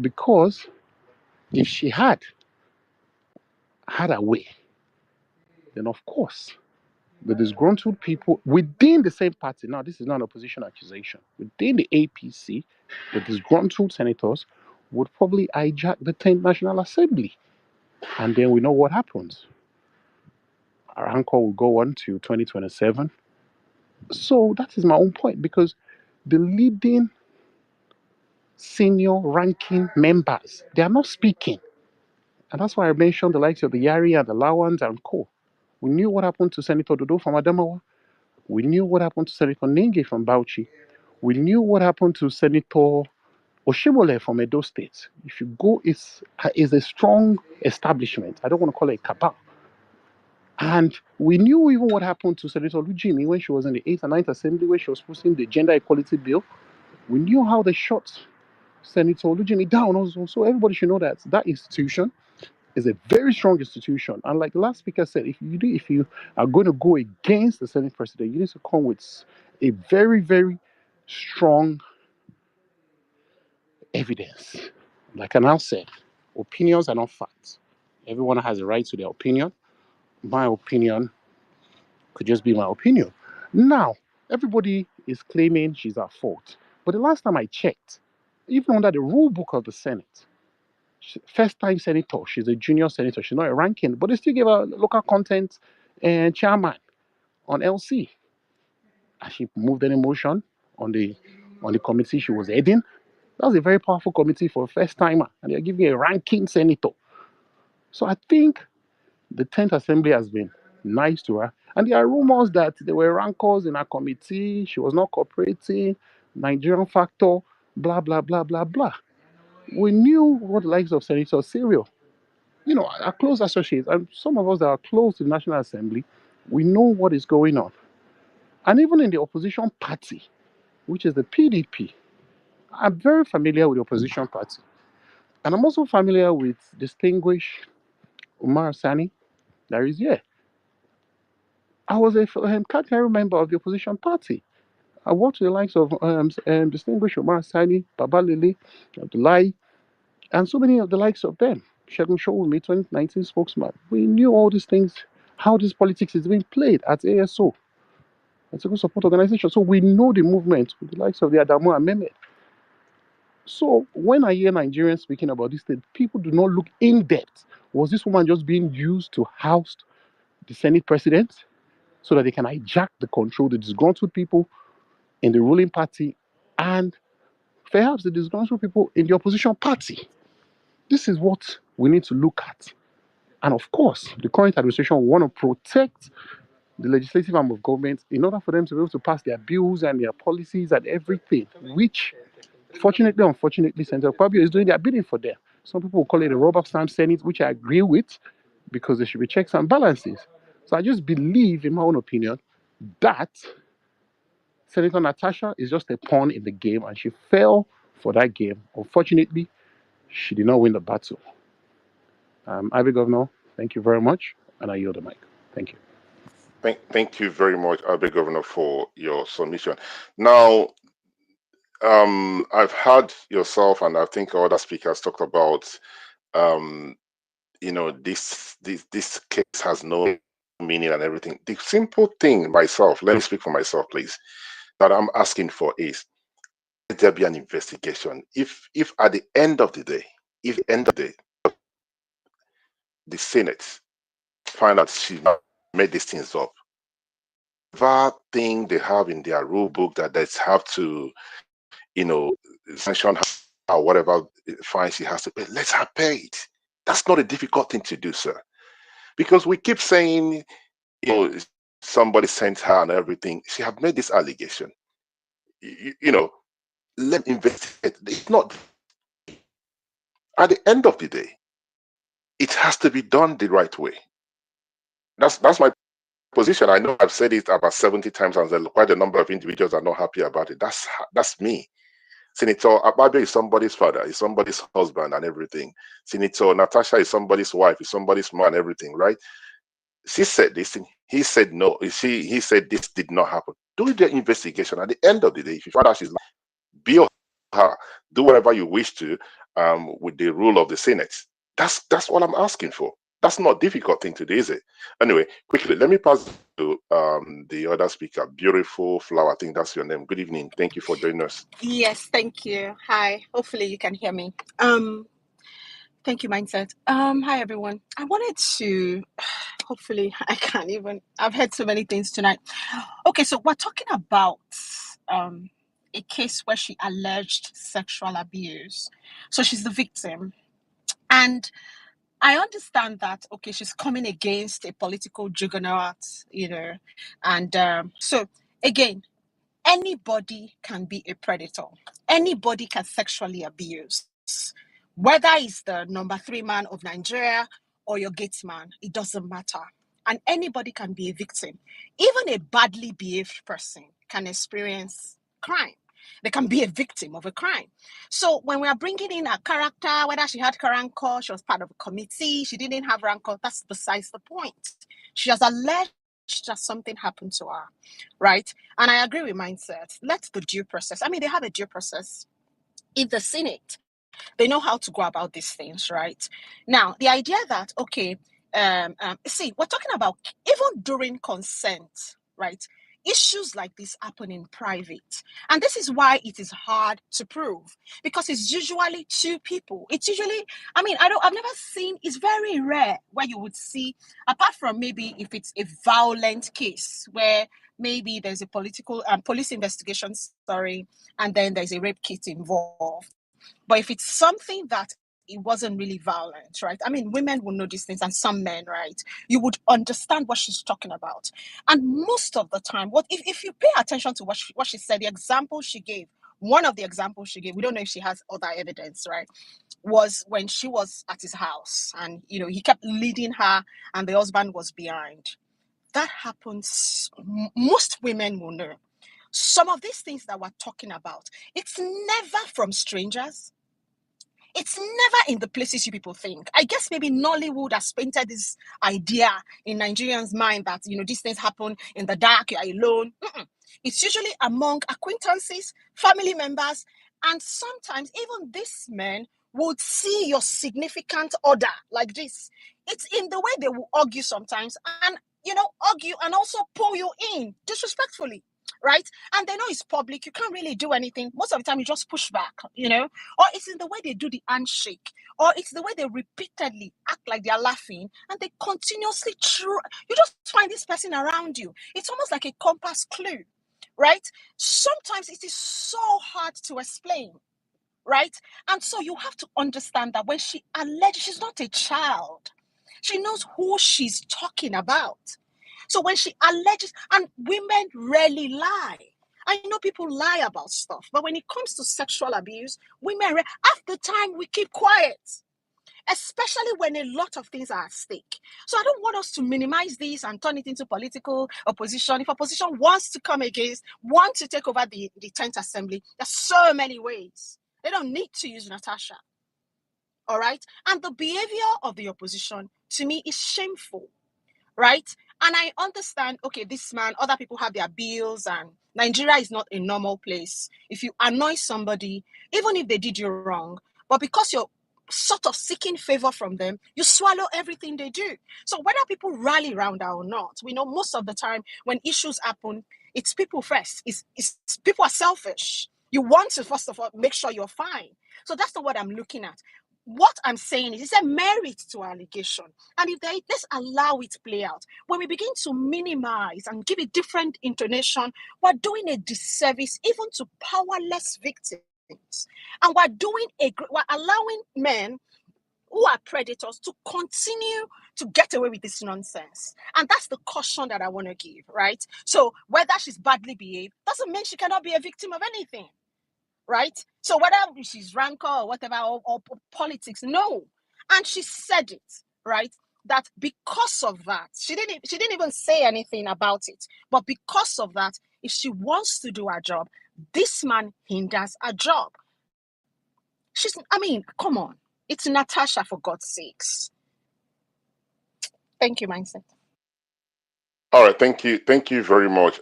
because if she had a way, then of course the disgruntled people within the same party. Now, this is not an opposition accusation. Within the APC, the disgruntled senators would probably hijack the 10th National Assembly, and then we know what happens. Our anchor will go on to 2027. So that is my own point, because the leading senior ranking members, they are not speaking. And that's why I mentioned the likes of the Yari and the Lawans and co. We knew what happened to Senator Dodo from Adamawa. We knew what happened to Senator Ninge from Bauchi. We knew what happened to Senator Oshimole from Edo State. If you go, it's a strong establishment. I don't want to call it a cabal. And we knew even what happened to Senator Lujimi when she was in the 8th and 9th Assembly, where she was pushing the gender equality bill. We knew how they shot Senator Lujimi down also. So everybody should know that that institution is a very strong institution. And like the last speaker said, if you are going to go against the Senate president, you need to come with a very, very strong evidence. Like I now said, opinions are not facts. Everyone has a right to their opinion. My opinion could just be my opinion. Now, everybody is claiming she's at fault. But the last time I checked, even under the rule book of the Senate, first time senator, she's a junior senator, she's not a ranking, but they still give her local content and chairman on LC. And she moved an emotion on the committee she was heading. That was a very powerful committee for a first timer, and they're giving a ranking senator. So I think the 10th Assembly has been nice to her. And there are rumors that there were rancors in her committee, she was not cooperating, Nigerian factor, blah, blah, blah, blah, blah. We knew what the likes of Senator Serial, our close associates, and some of us that are close to the National Assembly, we know what is going on. And even in the opposition party, which is the PDP, I'm very familiar with the opposition party. And I'm also familiar with distinguished Umar Sani, that is here. I was a category member of the opposition party. I worked with the likes of distinguished Umar Sani, Baba Lili, Abdullahi, and so many of the likes of them. Shegun Showumi, 2019 spokesman. We knew all these things, how this politics is being played at ASO, and Civil Support Organization. So we know the movement with the likes of the Adamu and Mehmet. So when I hear Nigerians speaking about this thing, people do not look in depth. Was this woman just being used to oust the Senate president so that they can hijack the control, the disgruntled people in the ruling party, and perhaps the disgruntled people in the opposition party? This is what we need to look at. And of course, the current administration will want to protect the legislative arm of government in order for them to be able to pass their bills and their policies and everything, which, fortunately, unfortunately, Senator Akpabio is doing their bidding for them. Some people will call it a rubber stamp Senate, which I agree with, because there should be checks and balances. So I just believe, in my own opinion, that Senator Natasha is just a pawn in the game, and she fell for that game. Unfortunately, she did not win the battle. Ivy Governor, thank you very much, and I yield the mic. Thank you. Thank you very much, Abe Governor, for your submission. Now, I've heard yourself and I think other speakers talk about, this case has no meaning and everything. The simple thing myself, let me speak for myself, please, that I'm asking for is, let there be an investigation. If at the end of the day, the Senate find out she made these things up, that thing they have in their rule book that they have to, sanction her or whatever fine she has to pay, let her pay it. That's not a difficult thing to do, sir. Because we keep saying, somebody sent her and everything. She have made this allegation. Let investigate. It's not. At the end of the day, it has to be done the right way. That's my position. I know I've said it about 70 times, and quite a number of individuals are not happy about it. That's me. Senator Akpabio is somebody's father, is somebody's husband and everything. Senator Natasha is somebody's wife, is somebody's man, everything, right? She said this thing. He said no. He said this did not happen. Do the investigation. At the end of the day, if you find out she's lying, be her, do whatever you wish to with the rule of the Senate. That's what I'm asking for. That's not a difficult thing to do, is it? Anyway, quickly, let me pass to the other speaker. Beautiful Flower, I think that's your name. Good evening. Thank you for joining us. Yes, thank you. Hi. Hopefully you can hear me. Thank you, Mindset. Hi everyone. I wanted to hopefully I've heard so many things tonight. Okay, so we're talking about a case where she alleged sexual abuse. So she's the victim. And I understand that, okay, she's coming against a political juggernaut, and so again, anybody can be a predator. Anybody can sexually abuse. Whether it's the number 3 man of Nigeria or your gate man, it doesn't matter. And anybody can be a victim. Even a badly behaved person can experience crime. They can be a victim of a crime. So when we are bringing in a character, whether she had rancor, she was part of a committee, she didn't have rancor, that's besides the point. She has alleged that something happened to her, right? And I agree with Mindset. Let the due process. I mean, they have a due process in the Senate. They know how to go about these things, right? Now, the idea that, okay, see, we're talking about even during consent, right? issues like this happen in private. And this is why it is hard to prove, because it's usually two people. It's usually, I've never seen, it's very rare where you would see, apart from maybe if it's a violent case where maybe there's a police investigation, sorry, and then there's a rape kit involved. But if it's something that it wasn't really violent, right? I mean, women will know these things, and some men, right? You would understand what she's talking about. And most of the time, if you pay attention to what she said, the example she gave, one of the examples she gave, we don't know if she has other evidence, right? Was when she was at his house, and he kept leading her, and the husband was behind. That happens. Most women will know. Some of these things that we're talking about, it's never from strangers. It's never in the places you people think. I guess maybe Nollywood has painted this idea in Nigerians' mind that, these things happen in the dark, you're alone. It's usually among acquaintances, family members, and sometimes even these men would see your significant other like this. It's in the way they will argue sometimes, and, argue and also pull you in disrespectfully. Right? And they know it's public. You can't really do anything. Most of the time, you just push back, or it's in the way they do the handshake, or it's the way they repeatedly act like they're laughing, and they continuously you just find this person around you. It's almost like a compass clue, right? Sometimes it is so hard to explain, right? And so you have to understand that when she alleges, she's not a child. She knows who she's talking about. So when she alleges, and women rarely lie. I know people lie about stuff, but when it comes to sexual abuse, half the time we keep quiet, especially when a lot of things are at stake. So I don't want us to minimize this and turn it into political opposition. If opposition wants to come against, want to take over the 10th Assembly, there's so many ways. They don't need to use Natasha. All right? And the behavior of the opposition, to me, is shameful. Right? And I understand, okay, this man, other people have their bills, and Nigeria is not a normal place. If you annoy somebody, even if they did you wrong, but because you're sort of seeking favor from them, you swallow everything they do. So whether people rally around her or not, we know most of the time when issues happen, it's people first. It's people are selfish. You want to, first of all, make sure you're fine. So that's not what I'm looking at. What I'm saying is, it's a merit to allegation. And if let's allow it to play out. When we begin to minimize and give it different intonation, we're doing a disservice even to powerless victims. And we're allowing men who are predators to continue to get away with this nonsense. And that's the caution that I want to give, right? So whether she's badly behaved doesn't mean she cannot be a victim of anything. Right? So whether she's rancor or whatever, or politics, no. And she said it, right? That because of that, she didn't even say anything about it. But because of that, if she wants to do her job, this man hinders her job. Come on. It's Natasha, for God's sakes. Thank you, Mindset. All right, thank you very much,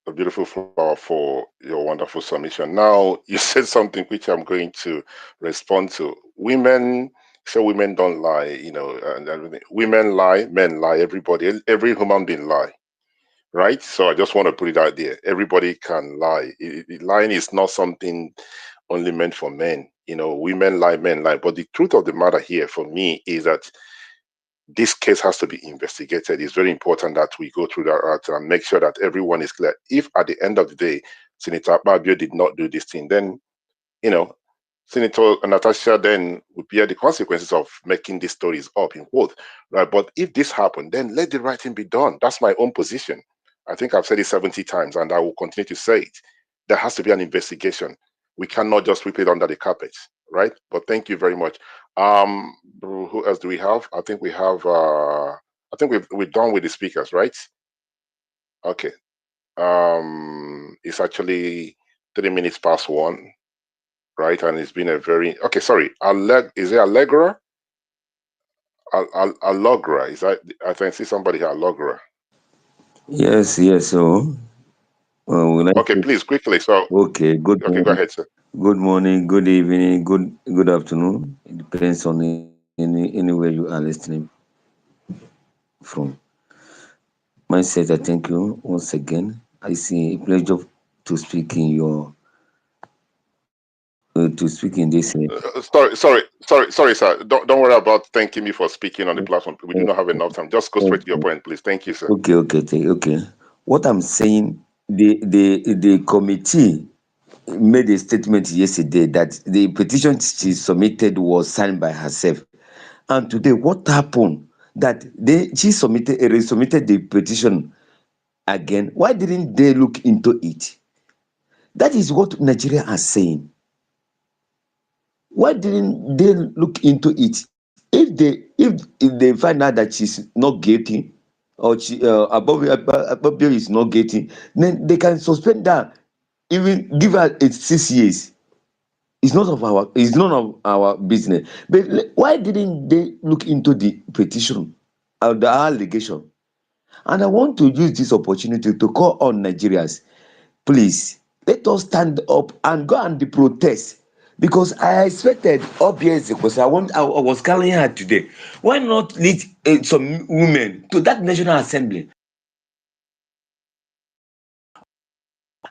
a beautiful flower, for your wonderful submission. Now, you said something which I'm going to respond to. Women don't lie, and everything. Women lie, men lie, every human being lie, right? So I just want to put it out there. Everybody can lie. Lying is not something only meant for men. Women lie, men lie. But the truth of the matter here for me is that this case has to be investigated. It's very important that we go through that route and make sure that everyone is clear. If at the end of the day, Senator Akpabio did not do this thing, then, Senator Natasha then would bear the consequences of making these stories up in quote, right? But if this happened, then let the right thing be done. That's my own position. I think I've said it 70 times, and I will continue to say it. There has to be an investigation. We cannot just sweep it under the carpet, right? But thank you very much. Who else do we have? I think we have. I think we're done with the speakers, right? Okay. It's actually 3 minutes past 1, right? And it's been a very okay. Sorry, is it Allegra? Allegra, is that? I can see somebody here, Allegra. Yes, yes. So, will I Okay, say, please quickly. So, okay, okay, go ahead, sir. good morning, good evening, good afternoon. It depends on anywhere you are listening from. Mindset, I thank you once again. It's a pleasure to speak in your to speak in this. Sorry, sir. Don't worry about thanking me for speaking on the platform. We do not have enough time. Just go straight to your Okay, point, please. Thank you, sir. okay. What I'm saying, the committee made a statement yesterday that the petition she submitted was signed by herself. And today, what happened? That she resubmitted the petition again. Why didn't they look into it? That is what Nigeria are saying. Why didn't they look into it? If they find out that she's not guilty, or Akpabio is not guilty, then they can suspend her, even give her 6 years. It's none of our business. But why didn't they look into the petition, the allegation? And I want to use this opportunity to call on Nigerians. Please, let us stand up and go and protest. Because I expected obviously, because I was calling her today. Why not lead some women to that National Assembly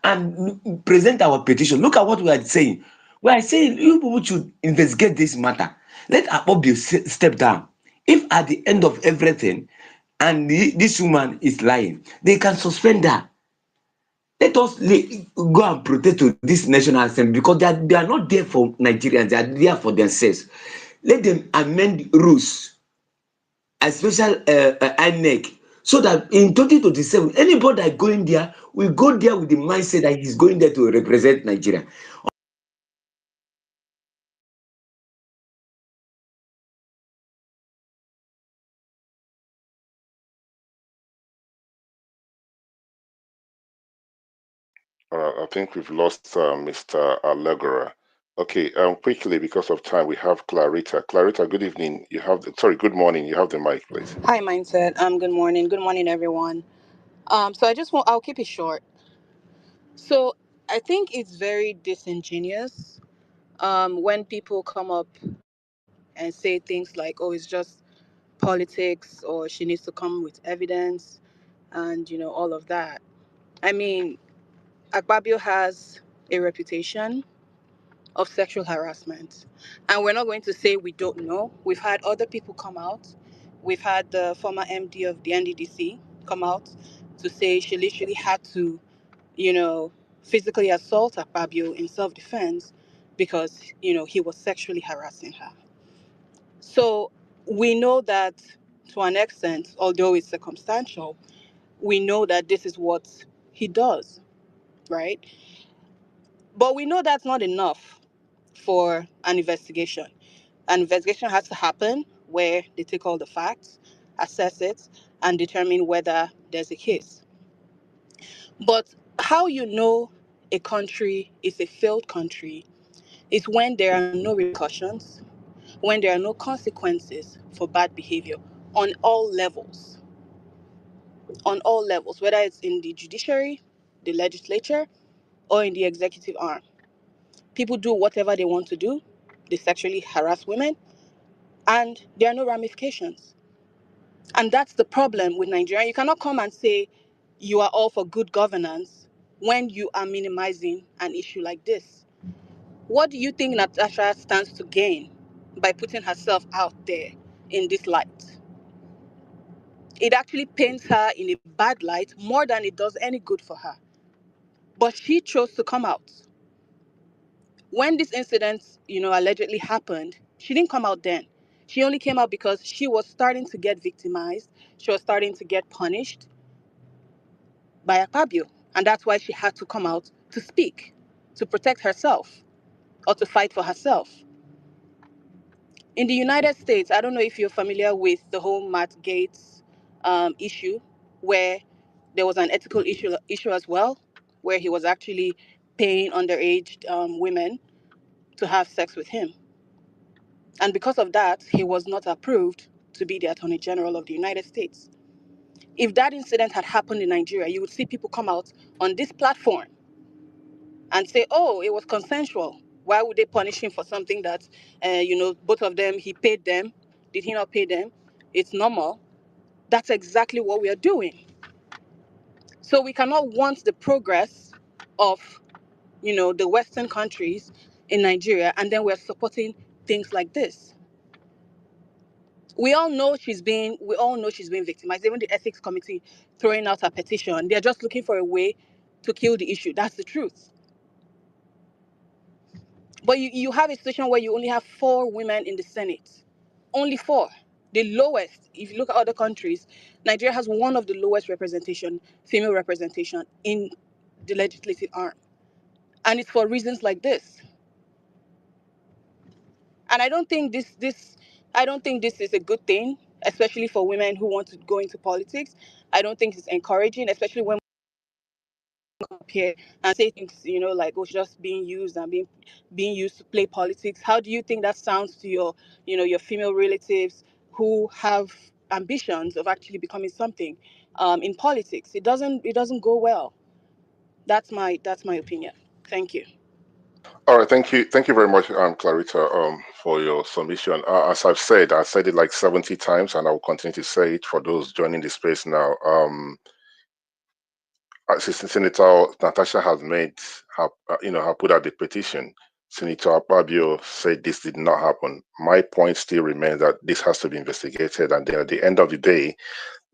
and present our petition? Look at what we are saying. We are saying you people should investigate this matter. Let Akpabio step down. If at the end of everything, and this woman is lying, they can suspend her. Let us go and protest to this National Assembly, because they are not there for Nigerians, they are there for themselves. Let them amend rules, especially INEC, so that in 2027, anybody that going there will go there with the mindset that he's going there to represent Nigeria. I think we've lost Mr. Allegora. Okay, quickly, because of time, we have Clarita. Clarita, good evening. Good morning. You have the mic, please. Hi, Mindset. Good morning. Good morning, everyone. I'll keep it short. So I think it's very disingenuous when people come up and say things like, oh, it's just politics, or she needs to come with evidence, and, all of that. I mean, Akpabio has a reputation of sexual harassment. And we're not going to say we don't know. We've had other people come out. We've had the former MD of the NDDC come out to say she literally had to, you know, physically assault Akpabio in self-defense because, he was sexually harassing her. So we know that, to an extent, although it's circumstantial, we know that this is what he does, right? But we know that's not enough for an investigation. An investigation has to happen where they take all the facts, assess it, and determine whether there's a case. But how you know a country is a failed country is when there are no repercussions, when there are no consequences for bad behavior on all levels, whether it's in the judiciary, the legislature, or in the executive arm. People do whatever they want to do, they sexually harass women, and there are no ramifications. And that's the problem with Nigeria. You cannot come and say you are all for good governance when you are minimizing an issue like this. What do you think Natasha stands to gain by putting herself out there in this light? It actually paints her in a bad light more than it does any good for her. But she chose to come out. When this incident, allegedly happened, she didn't come out then. She only came out because she was starting to get victimized. She was starting to get punished by Akpabio. And that's why she had to come out to speak, to protect herself, or to fight for herself. In the United States, I don't know if you're familiar with the whole Matt Gaetz issue, where there was an ethical issue as well, where he was actually paying underage women to have sex with him. And because of that, he was not approved to be the Attorney General of the United States. If that incident had happened in Nigeria, you would see people come out on this platform and say, oh, it was consensual. Why would they punish him for something that, both of them, he paid them? Did he not pay them? It's normal. That's exactly what we are doing. So we cannot want the progress of, the Western countries in Nigeria, and then we're supporting things like this. We all know she's being victimized. Even the ethics committee throwing out a petition, they're just looking for a way to kill the issue. That's the truth. But you have a situation where you only have 4 women in the Senate. Only 4. The lowest, if you look at other countries, Nigeria has one of the lowest female representation in the legislative arm. And it's for reasons like this. And I don't think this is a good thing, especially for women who want to go into politics. I don't think it's encouraging, especially when we come up here and say things, like, oh, she's just being used and being used to play politics. How do you think that sounds to your female relatives who have ambitions of actually becoming something in politics? It doesn't go well. That's my opinion. Thank you. All right, thank you very much, Clarita, for your submission. As I said it like 70 times, and I will continue to say it for those joining the space now. Assistant Senator Natasha has put out the petition. Senator Akpabio said this did not happen. My point still remains that this has to be investigated, and then at the end of the day,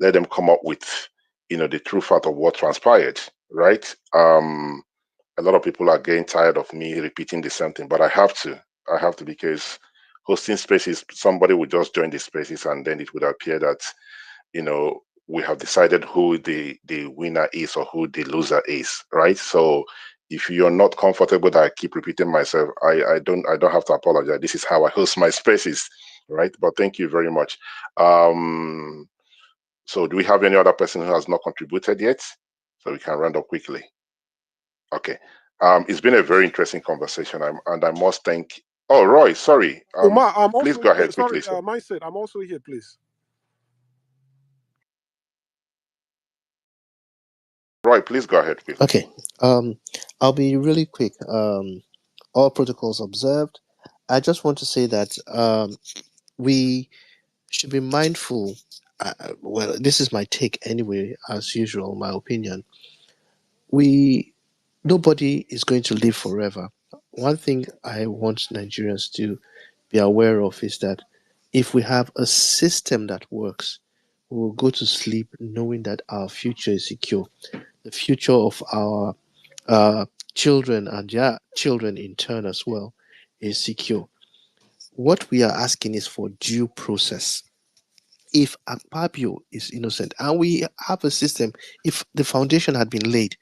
let them come up with, the true fact of what transpired, right? A lot of people are getting tired of me repeating the same thing, but I have to because hosting spaces, somebody would just join the spaces and then it would appear that, we have decided who the winner is or who the loser is, right? So if you're not comfortable that I keep repeating myself, I don't have to apologize. This is how I host my spaces, right? But thank you very much. So do we have any other person who has not contributed yet? So we can round up quickly. Okay. It's been a very interesting conversation, and I must thank. Oh, Roy, sorry. Umar, I'm Please also go ahead sorry, quickly, sir. mindset. I'm also here, please. Roy, please go ahead quickly. Okay. I'll be really quick. All protocols observed. I just want to say that we should be mindful. Well, this is my take anyway, as usual, my opinion. Nobody is going to live forever. One thing I want Nigerians to be aware of is that if we have a system that works, we will go to sleep knowing that our future is secure. The future of our children and their children in turn as well is secure. What we are asking is for due process. If Akpabio is innocent and we have a system, if the foundation had been laid,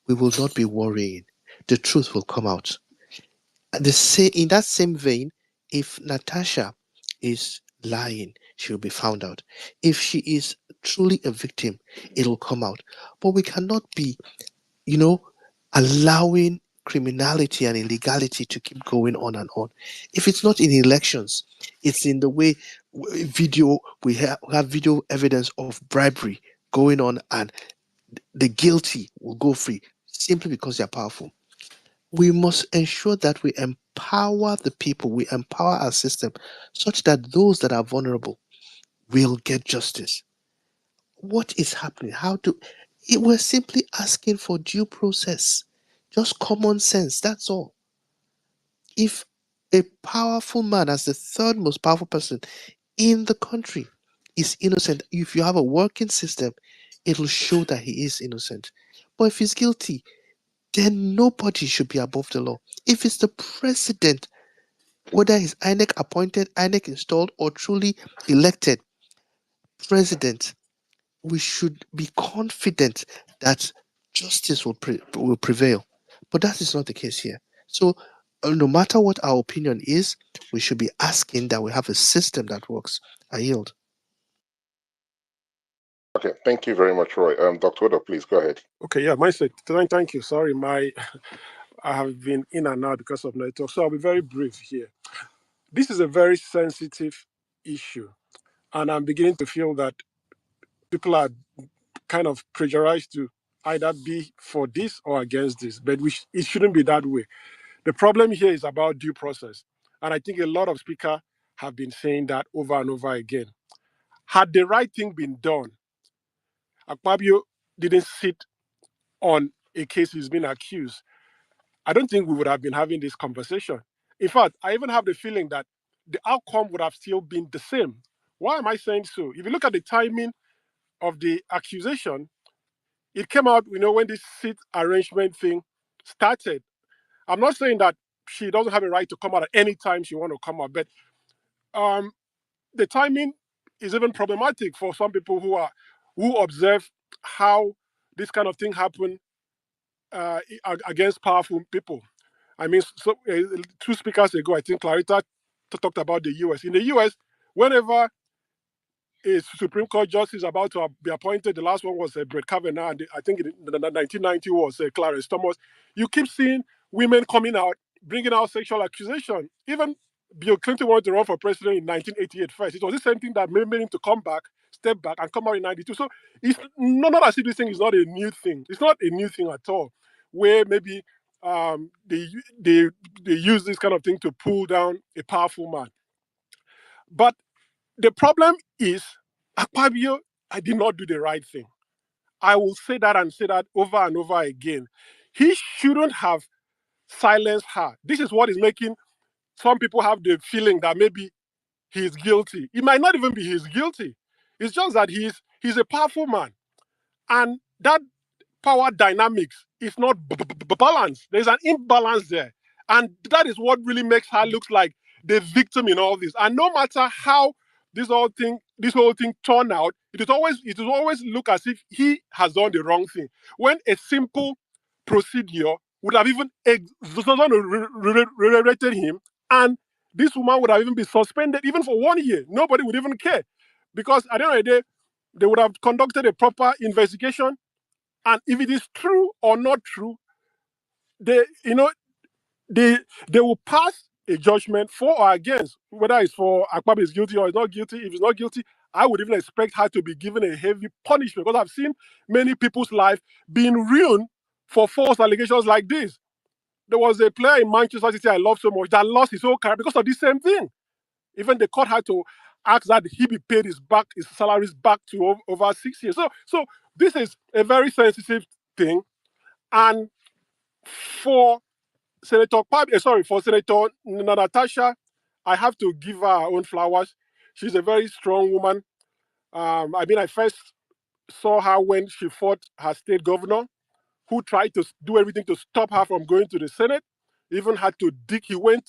we will not be worrying. The truth will come out. In that same vein, if Natasha is lying, she will be found out. If she is truly a victim, it will come out. But we cannot be, you know, allowing criminality and illegality to keep going on and on. If it's not in elections, it's in the way we have video evidence of bribery going on, and the guilty will go free simply because they're powerful. We must ensure that we empower the people, we empower our system such that those that are vulnerable will get justice. What is happening? We're simply asking for due process, just common sense. That's all. If a powerful man, as the third most powerful person in the country, is innocent, if you have a working system, it'll show that he is innocent. But if he's guilty, then nobody should be above the law. If it's the president, whether he's INEC appointed, INEC installed, or truly elected president, we should be confident that justice will prevail. But that is not the case here. So, no matter what our opinion is, we should be asking that we have a system that works. I yield. Okay, thank you very much, Roy. Dr. Odo, please go ahead. Okay, yeah, mindset. Thank you. Sorry, I have been in and out because of network, so I'll be very brief here. This is a very sensitive issue, and I'm beginning to feel that people are kind of pressurized to either be for this or against this, but it shouldn't be that way. The problem here is about due process, and I think a lot of speakers have been saying that over and over again. Had the right thing been done, Akpabio didn't sit on a case he's been accused, I don't think we would have been having this conversation. In fact, I even have the feeling that the outcome would have still been the same. Why am I saying so? If you look at the timing of the accusation, it came out, when this seat arrangement thing started. I'm not saying that she doesn't have a right to come out at any time she want to come out, but um, the timing is even problematic for some people who observe how this kind of thing happen against powerful people. I mean, two speakers ago, I think Clarita talked about the U.S. In the U.S., whenever a Supreme Court justice about to be appointed, the last one was Brett Kavanaugh, and I think in 1990 was Clarence Thomas. You keep seeing women coming out, bringing out sexual accusation. Even Bill Clinton wanted to run for president in 1988 first. It was the same thing that made him to come back, step back, and come out in 92. So it's not as if this thing is not a new thing. It's not a new thing at all, where maybe they use this kind of thing to pull down a powerful man. But the problem is, Akpabio, I did not do the right thing. I will say that and say that over and over again. He shouldn't have silenced her. This is what is making some people have the feeling that maybe he's guilty. It might not even be he's guilty. It's just that he's a powerful man. And that power dynamics is not balanced. There's an imbalance there. And that is what really makes her look like the victim in all this. And no matter how this whole thing turned out, it will always look as if he has done the wrong thing. When a simple procedure would have even exonerated him, and this woman would have even been suspended even for 1 year. Nobody would even care. Because at the end of the day, they would have conducted a proper investigation. And if it is true or not true, they will pass a judgment for or against, whether it's for Akpabio is guilty or is not guilty. If he's not guilty, I would even expect her to be given a heavy punishment, because I've seen many people's life being ruined for false allegations like this. There was a player in Manchester City I love so much that lost his whole career because of the same thing. Even the court had to ask that he be paid his salaries back to over 6 years. So this is a very sensitive thing. And for Senator Natasha, I have to give her own flowers. She's a very strong woman. I first saw her when she fought her state governor, who tried to do everything to stop her from going to the Senate. Even had to dig. I've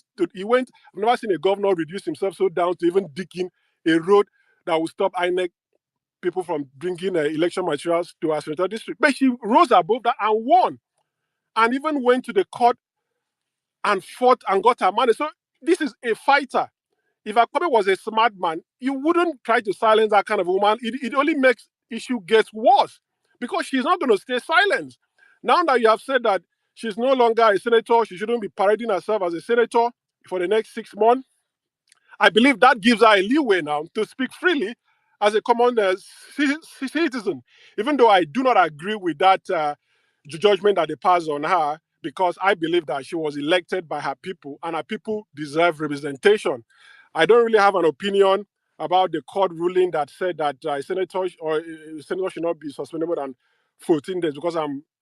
never seen a governor reduce himself so down to even digging a road that would stop INEC people from bringing election materials to our senator district. But she rose above that and won, and even went to the court and fought and got her money. So this is a fighter. If Akpabio was a smart man, you wouldn't try to silence that kind of woman. It only makes issue gets worse, because she's not going to stay silent. Now that you have said that she's no longer a senator, she shouldn't be parading herself as a senator for the next 6 months. I believe that gives her a leeway now to speak freely as a common citizen, even though I do not agree with that judgment that they passed on her, because I believe that she was elected by her people and her people deserve representation. I don't really have an opinion about the court ruling that said that a senator should not be suspended more than 14 days, because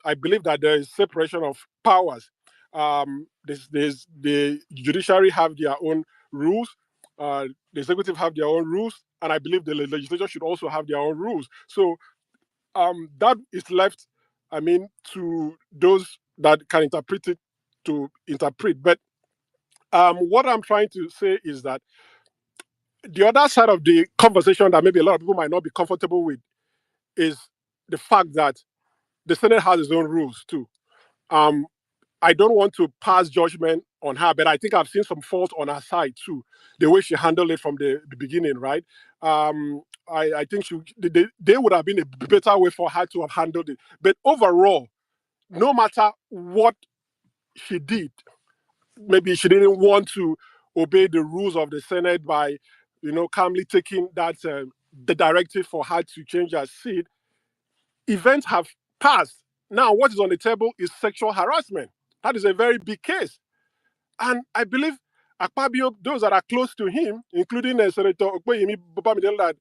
I believe that there is separation of powers. The judiciary have their own rules, the executive have their own rules, and I believe the legislature should also have their own rules. So that is left, to those that can interpret it to interpret. But what I'm trying to say is that the other side of the conversation that maybe a lot of people might not be comfortable with is the fact that the Senate has its own rules too. I don't want to pass judgment on her, but I think I've seen some fault on her side too, the way she handled it from the beginning, right? I think they would have been a better way for her to have handled it. But overall, no matter what she did, maybe she didn't want to obey the rules of the Senate by, calmly taking that the directive for her to change her seat. Events have passed. Now, what is on the table is sexual harassment. That is a very big case. And I believe Akpabio, those that are close to him, including Senator Okpeyemi Bobamidele,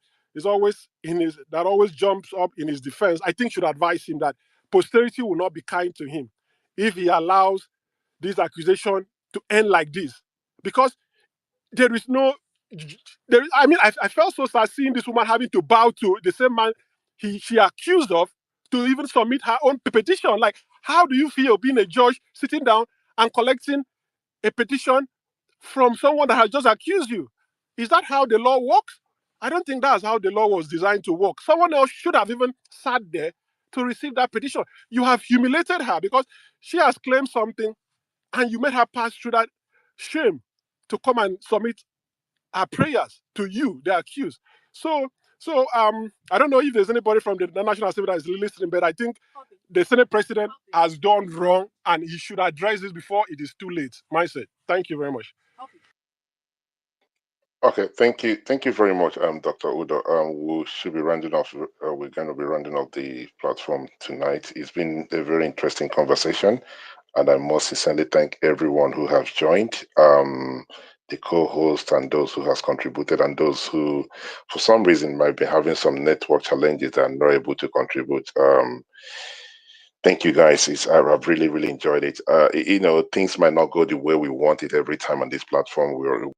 that always jumps up in his defense, I think should advise him that posterity will not be kind to him if he allows this accusation to end like this. Because there is no, I mean, I felt so sad seeing this woman having to bow to the same man she accused of to even submit her own petition. Like, how do you feel being a judge sitting down and collecting a petition from someone that has just accused you? Is that how the law works? I don't think that's how the law was designed to work. Someone else should have even sat there to receive that petition. You have humiliated her because she has claimed something and you made her pass through that shame to come and submit her prayers to you, the accused. So I don't know if there's anybody from the National Assembly that is listening, but I think the Senate President has done wrong and he should address this before it is too late. Mindset. Thank you very much. Okay, thank you very much, Dr. Udo. We should be rounding off. We're going to be rounding off the platform tonight. It's been a very interesting conversation, and I must sincerely thank everyone who has joined, the co-host and those who has contributed, and those who, for some reason, might be having some network challenges and not able to contribute. Thank you, guys. I've really, really enjoyed it. Things might not go the way we want it every time on this platform.